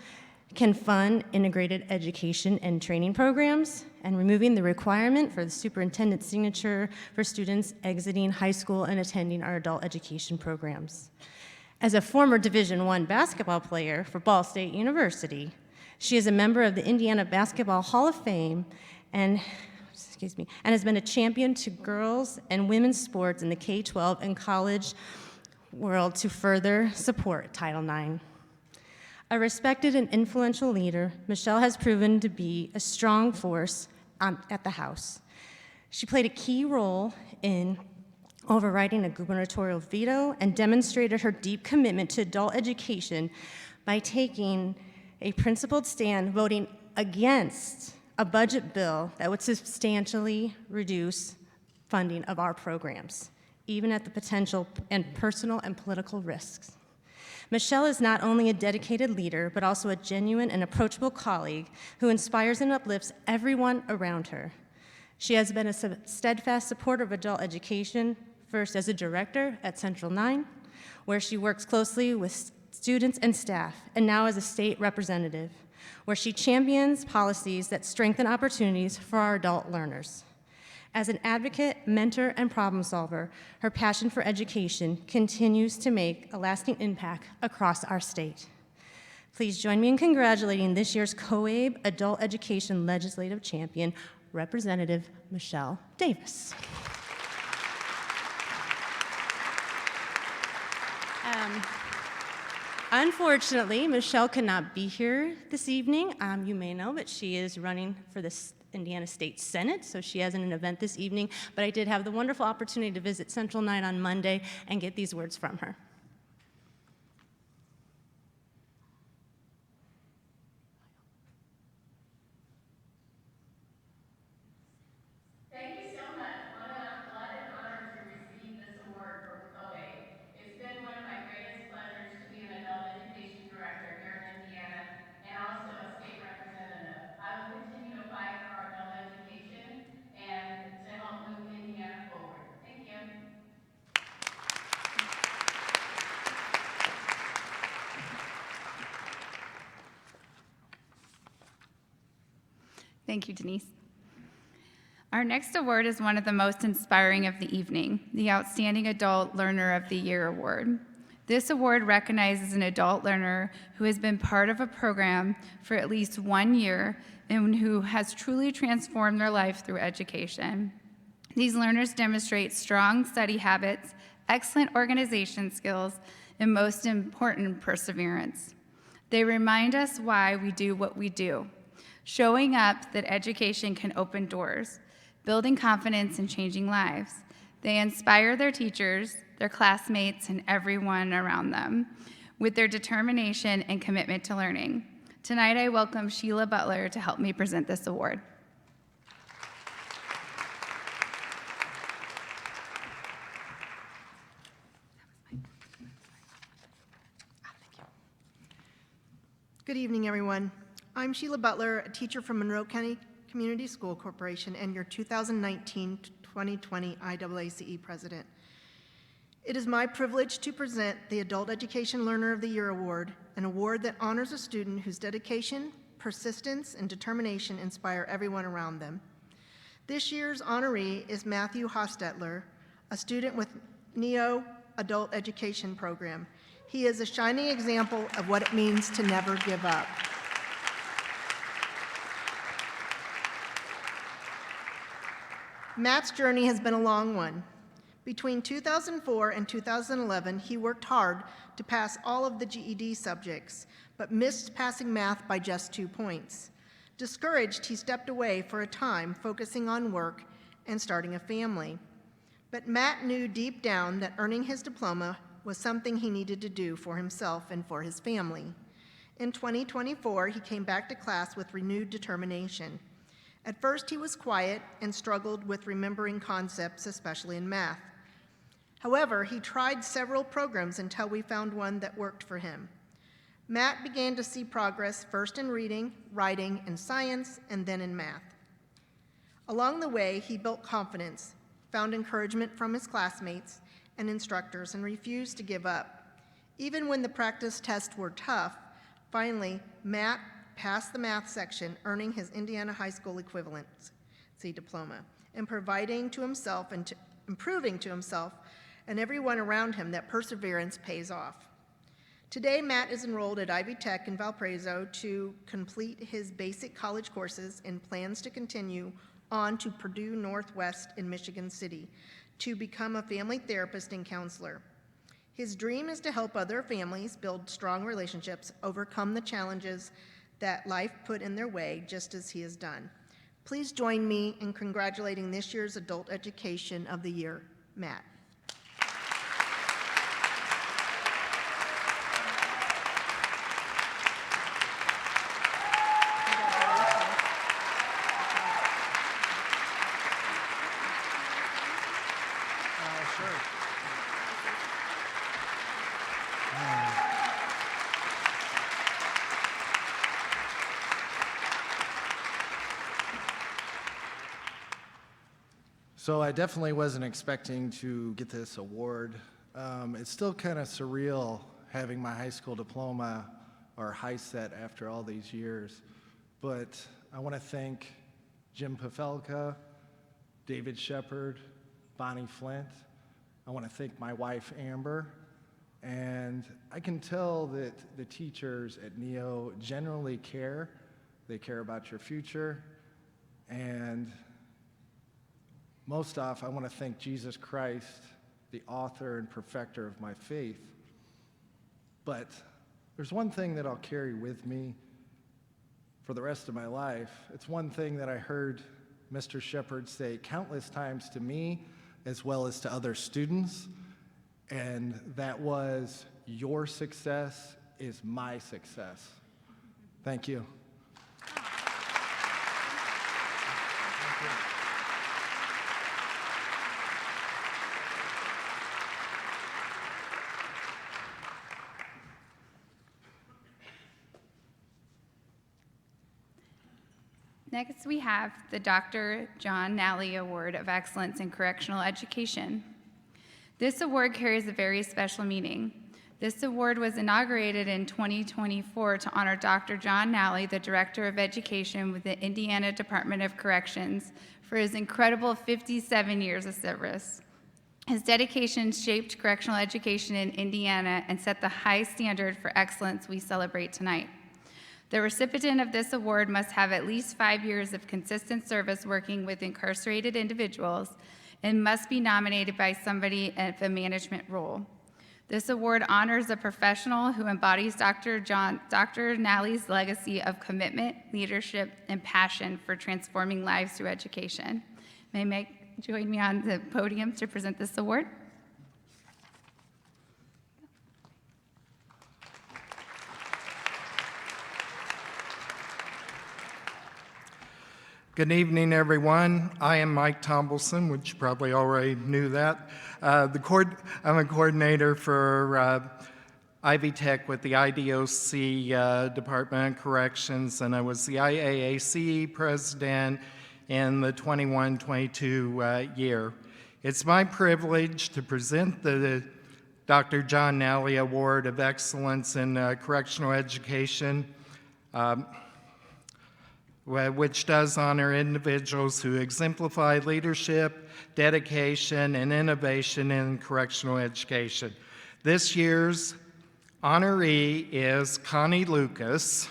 can fund integrated education and training programs, and removing the requirement for the superintendent's signature for students exiting high school and attending our adult education programs. As a former Division I basketball player for Ball State University, she is a member of the Indiana Basketball Hall of Fame and has been a champion to girls and women's sports in the K-12 and college world to further support Title IX. A respected and influential leader, Michelle has proven to be a strong force at the House. She played a key role in overriding a gubernatorial veto and demonstrated her deep commitment to adult education by taking a principled stand, voting against a budget bill that would substantially reduce funding of our programs, even at the potential and personal and political risks. Michelle is not only a dedicated leader, but also a genuine and approachable colleague who inspires and uplifts everyone around her. She has been a steadfast supporter of adult education, first as a director at Central 9, where she works closely with students and staff, and now as a state representative, where she champions policies that strengthen opportunities for our adult learners. As an advocate, mentor, and problem solver, her passion for education continues to make a lasting impact across our state. Please join me in congratulating this year's COABE Adult Education Legislative Champion, Representative Michelle Davis. Unfortunately, Michelle could not be here this evening. You may know, but she is running for the Indiana State Senate, so she has an event this evening. But I did have the wonderful opportunity to visit Central 9 on Monday and get these words from her. Thank you so much. What an honor to receive this award from COABE. It's been one of my greatest pleasures to be an adult education director here in Indiana and also a state representative. I will continue to fight for our adult education and to help move Indiana forward. Thank you. Thank you, Denise. Our next award is one of the most inspiring of the evening, the Outstanding Adult Learner of the Year Award. This award recognizes an adult learner who has been part of a program for at least 1 year and who has truly transformed their life through education. These learners demonstrate strong study habits, excellent organization skills, and most important, perseverance. They remind us why we do what we do, showing up that education can open doors, building confidence and changing lives. They inspire their teachers, their classmates, and everyone around them. with their determination and commitment to learning. Tonight, I welcome Sheila Butler to help me present this award. Good evening, everyone. I'm Sheila Butler, a teacher from Monroe County Community School Corporation and your 2019-2020 IAACE president. It is my privilege to present the Adult Education Learner of the Year Award, an award that honors a student whose dedication, persistence, and determination inspire everyone around them. This year's honoree is Matthew Hostetler, a student with NEO Adult Education Program. He is a shining example of what it means to never give up. Matt's journey has been a long one. Between 2004 and 2011, he worked hard to pass all of the GED subjects, but missed passing math by just 2 points. Discouraged, he stepped away for a time, focusing on work and starting a family. But Matt knew deep down that earning his diploma was something he needed to do for himself and for his family. In 2024, he came back to class with renewed determination. At first, he was quiet and struggled with remembering concepts, especially in math. However, he tried several programs until we found one that worked for him. Matt began to see progress first in reading, writing, and science, and then in math. Along the way, he built confidence, found encouragement from his classmates and instructors, and refused to give up. Even when the practice tests were tough, finally, Matt passed the math section, earning his Indiana High School equivalency diploma, and proving to himself and everyone around him that perseverance pays off. Today, Matt is enrolled at Ivy Tech in Valparaiso to complete his basic college courses and plans to continue on to Purdue Northwest in Michigan City to become a family therapist and counselor. His dream is to help other families build strong relationships, overcome the challenges that life put in their way, just as he has done. Please join me in congratulating this year's Adult Education of the Year, Matt. So I definitely wasn't expecting to get this award. It's still kind of surreal having my high school diploma or high set after all these years. But I want to thank Jim Pafelka, David Shepard, Bonnie Flint. I want to thank my wife, Amber. And I can tell that the teachers at NEO generally care. They care about your future. And most off, I want to thank Jesus Christ, the author and perfecter of my faith. But there's one thing that I'll carry with me for the rest of my life. It's one thing that I heard Mr. Shepard say countless times to me, as well as to other students, and that was, your success is my success. Thank you. Next, we have the Dr. John Nally Award of Excellence in Correctional Education. This award carries a very special meaning. This award was inaugurated in 2024 to honor Dr. John Nally, the Director of Education with the Indiana Department of Corrections, for his incredible 57 years of service. His dedication shaped correctional education in Indiana and set the high standard for excellence we celebrate tonight. The recipient of this award must have at least 5 years of consistent service working with incarcerated individuals and must be nominated by somebody in a management role. This award honors a professional who embodies Dr. Nally's legacy of commitment, leadership, and passion for transforming lives through education. May Meg join me on the podium to present this award? Good evening, everyone. I am Mike Tombleson, which you probably already knew that. I'm a coordinator for Ivy Tech with the IDOC Department of Corrections, and I was the IAACE president in the 21-22 year. It's my privilege to present the Dr. John Nally Award of Excellence in Correctional Education, which does honor individuals who exemplify leadership, dedication, and innovation in correctional education. This year's honoree is Connie Lucas.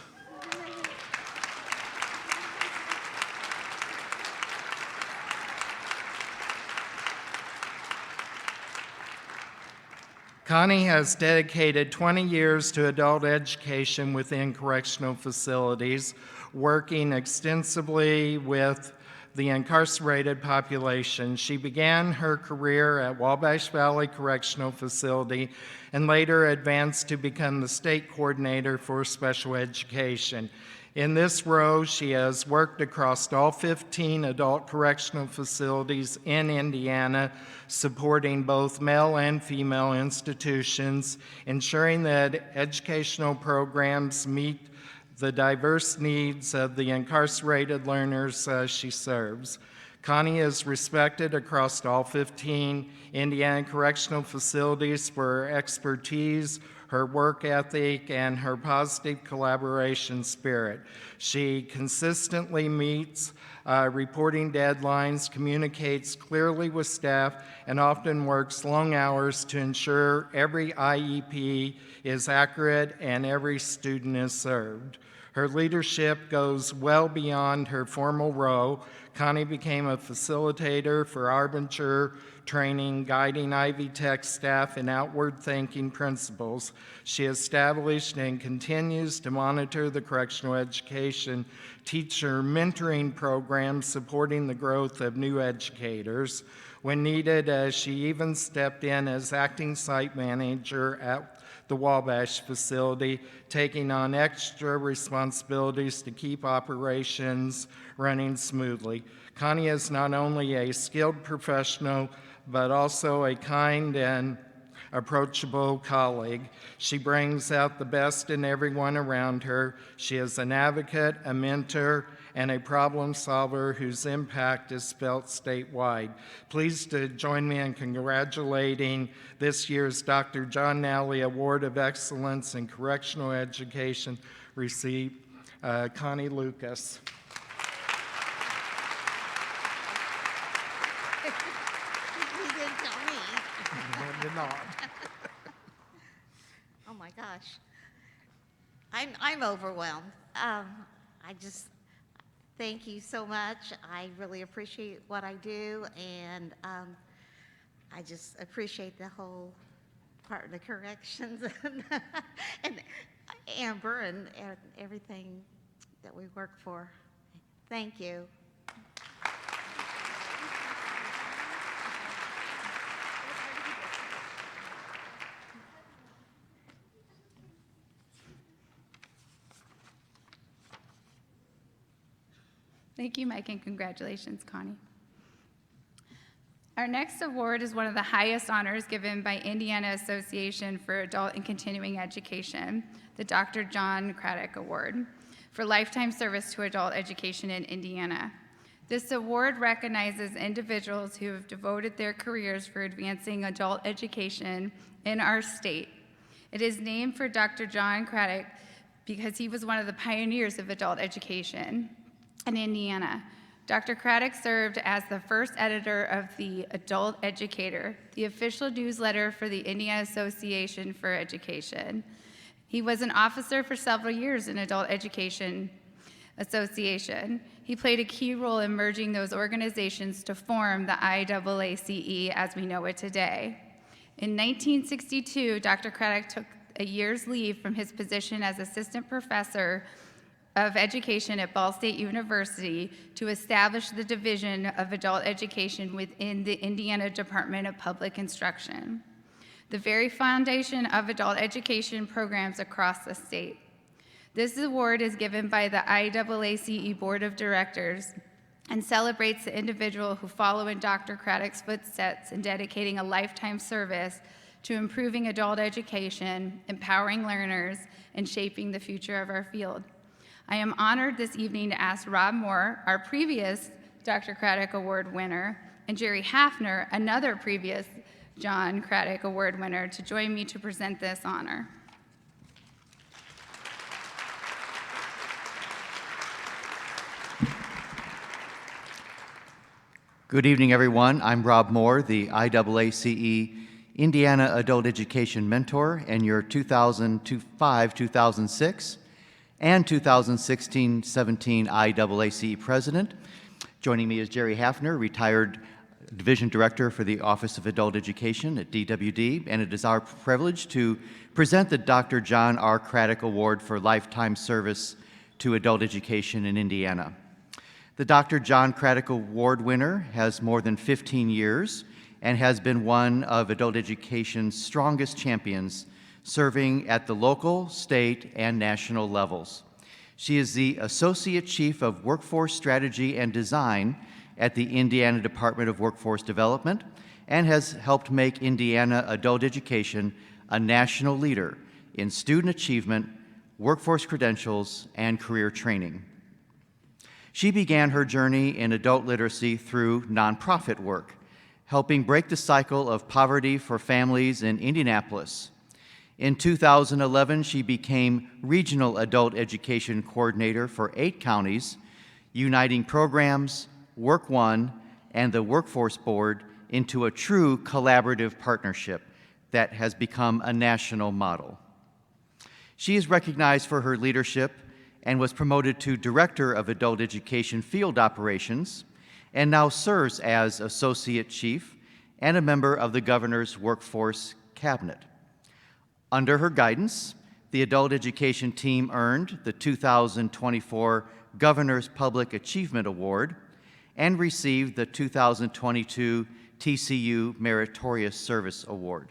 Connie has dedicated 20 years to adult education within correctional facilities, working extensively with the incarcerated population. She began her career at Wabash Valley Correctional Facility and later advanced to become the state coordinator for special education. In this role, she has worked across all 15 adult correctional facilities in Indiana, supporting both male and female institutions, ensuring that educational programs meet the diverse needs of the incarcerated learners she serves. Connie is respected across all 15 Indiana correctional facilities for her expertise, her work ethic, and her positive collaboration spirit. She consistently meets reporting deadlines, communicates clearly with staff, and often works long hours to ensure every IEP is accurate and every student is served. Her leadership goes well beyond her formal role. Connie became a facilitator for Arbinger training, guiding Ivy Tech staff in outward-thinking principles. She established and continues to monitor the correctional education teacher mentoring program, supporting the growth of new educators. When needed, she even stepped in as acting site manager at the Wabash facility, taking on extra responsibilities to keep operations running smoothly. Connie is not only a skilled professional, but also a kind and approachable colleague. She brings out the best in everyone around her. She is an advocate, a mentor, and a problem solver whose impact is felt statewide. Please join me in congratulating this year's Dr. John Nally Award of Excellence in Correctional Education recipient, Connie Lucas. Oh my gosh. I'm overwhelmed. I just thank you so much. I really appreciate what I do, and I just appreciate the whole part of the corrections and Amber and everything that we work for. Thank you. Thank you, Mike, and congratulations, Connie. Our next award is one of the highest honors given by Indiana Association for Adult and Continuing Education, the Dr. John Craddock Award for lifetime service to adult education in Indiana. This award recognizes individuals who have devoted their careers for advancing adult education in our state. It is named for Dr. John Craddock because he was one of the pioneers of adult education in Indiana. Dr. Craddock served as the first editor of the Adult Educator, the official newsletter for the Indiana Association for Education. He was an officer for several years in Adult Education Association. He played a key role in merging those organizations to form the IAACE as we know it today. In 1962, Dr. Craddock took a year's leave from his position as assistant professor of Education at Ball State University to establish the Division of Adult Education within the Indiana Department of Public Instruction, the very foundation of adult education programs across the state. This award is given by the IAACE Board of Directors and celebrates the individual who follow in Dr. Craddock's footsteps in dedicating a lifetime service to improving adult education, empowering learners, and shaping the future of our field. I am honored this evening to ask Rob Moore, our previous Dr. Craddock Award winner, and Jerry Hafner, another previous John Craddock Award winner, to join me to present this honor. Good evening, everyone. I'm Rob Moore, the IAACE Indiana Adult Education Mentor and your 2005-2006 and 2016-17 IAACE President. Joining me is Jerry Hafner, retired Division Director for the Office of Adult Education at DWD, and it is our privilege to present the Dr. John R. Craddock Award for Lifetime Service to Adult Education in Indiana. The Dr. John Craddock Award winner has more than 15 years and has been one of adult education's strongest champions, serving at the local, state, and national levels. She is the Associate Chief of Workforce Strategy and Design at the Indiana Department of Workforce Development and has helped make Indiana adult education a national leader in student achievement, workforce credentials, and career training. She began her journey in adult literacy through nonprofit work, helping break the cycle of poverty for families in Indianapolis. In 2011, she became Regional Adult Education Coordinator for 8 counties, uniting programs, Work One, and the Workforce Board into a true collaborative partnership that has become a national model. She is recognized for her leadership and was promoted to Director of Adult Education Field Operations, and now serves as Associate Chief and a member of the Governor's Workforce Cabinet. Under her guidance, the Adult Education team earned the 2024 Governor's Public Achievement Award and received the 2022 TCU Meritorious Service Award.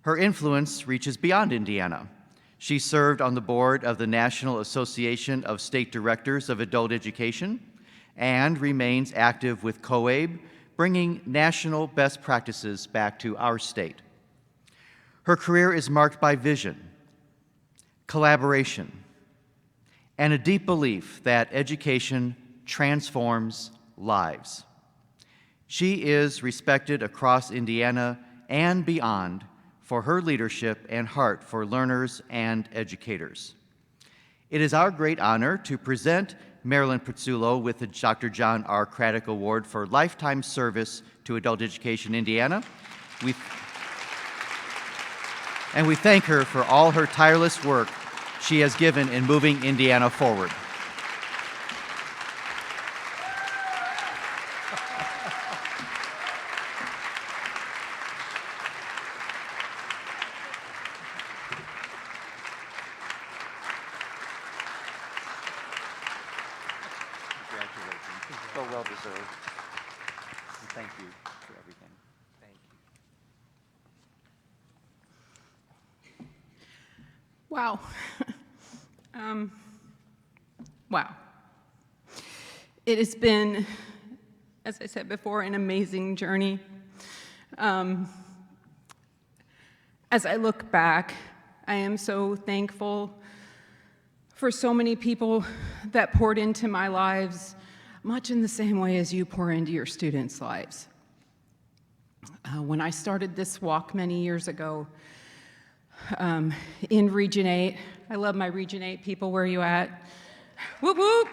Her influence reaches beyond Indiana. She served on the board of the National Association of State Directors of Adult Education and remains active with COABE, bringing national best practices back to our state. Her career is marked by vision, collaboration, and a deep belief that education transforms lives. She is respected across Indiana and beyond for her leadership and heart for learners and educators. It is our great honor to present Marilyn Pizzullo with the Dr. John R. Craddock Award for Lifetime Service to Adult Education Indiana. And we thank her for all her tireless work she has given in moving Indiana forward. So well deserved. And thank you for everything. Thank you. Wow. Wow. It has been, as I said before, an amazing journey. As I look back, I am so thankful for so many people that poured into my lives, much in the same way as you pour into your students' lives. When I started this walk many years ago in Region 8, I love my Region 8 people, where are you at? Whoop, whoop.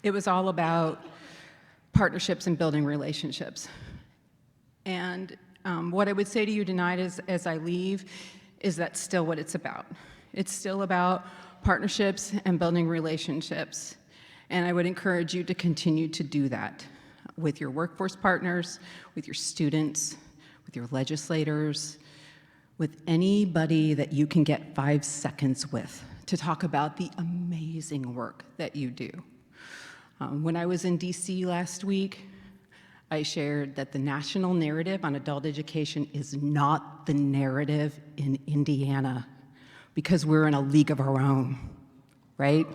It was all about partnerships and building relationships. And what I would say to you tonight as I leave is that's still what it's about. It's still about partnerships and building relationships. And I would encourage you to continue to do that with your workforce partners, with your students, with your legislators, with anybody that you can get 5 seconds with to talk about the amazing work that you do. When I was in DC last week, I shared that the national narrative on adult education is not the narrative in Indiana, because we're in a league of our own, right?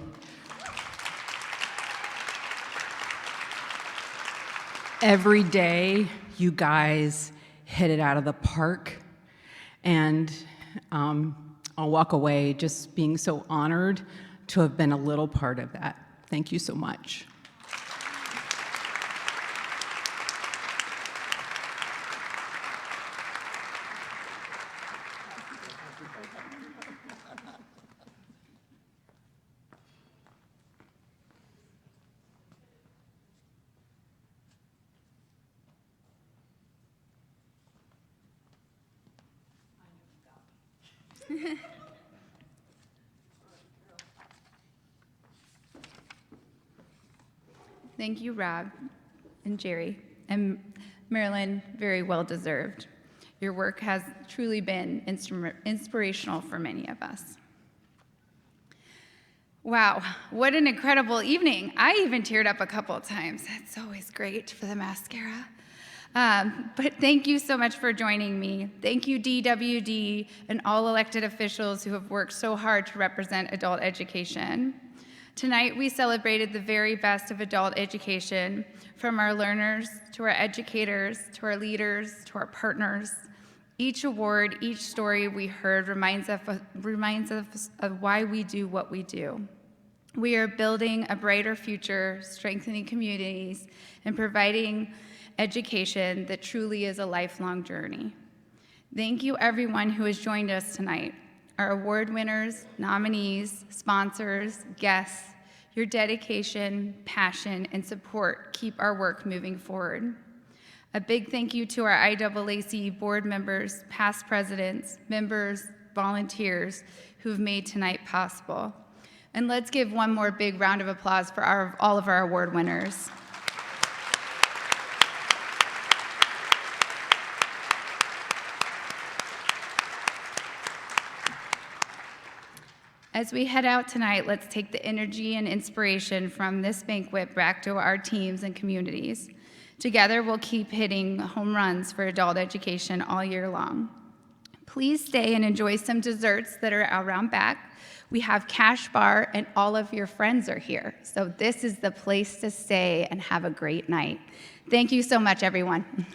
Every day, you guys hit it out of the park, and I'll walk away just being so honored to have been a little part of that. Thank you so much. Thank you, Rob and Jerry. And Marilyn, very well deserved. Your work has truly been inspirational for many of us. Wow, what an incredible evening. I even teared up a couple of times. That's always great for the mascara. But thank you so much for joining me. Thank you, DWD, and all elected officials who have worked so hard to represent adult education. Tonight, we celebrated the very best of adult education, from our learners to our educators, to our leaders, to our partners. Each award, each story we heard reminds us of why we do what we do. We are building a brighter future, strengthening communities, and providing education that truly is a lifelong journey. Thank you, everyone who has joined us tonight. Our award winners, nominees, sponsors, guests, your dedication, passion, and support keep our work moving forward. A big thank you to our IAACE board members, past presidents, members, volunteers who have made tonight possible. And let's give one more big round of applause for all of our award winners. As we head out tonight, let's take the energy and inspiration from this banquet back to our teams and communities. Together, we'll keep hitting home runs for adult education all year long. Please stay and enjoy some desserts that are around back. We have Cash Bar, and all of your friends are here. So this is the place to stay and have a great night. Thank you so much, everyone.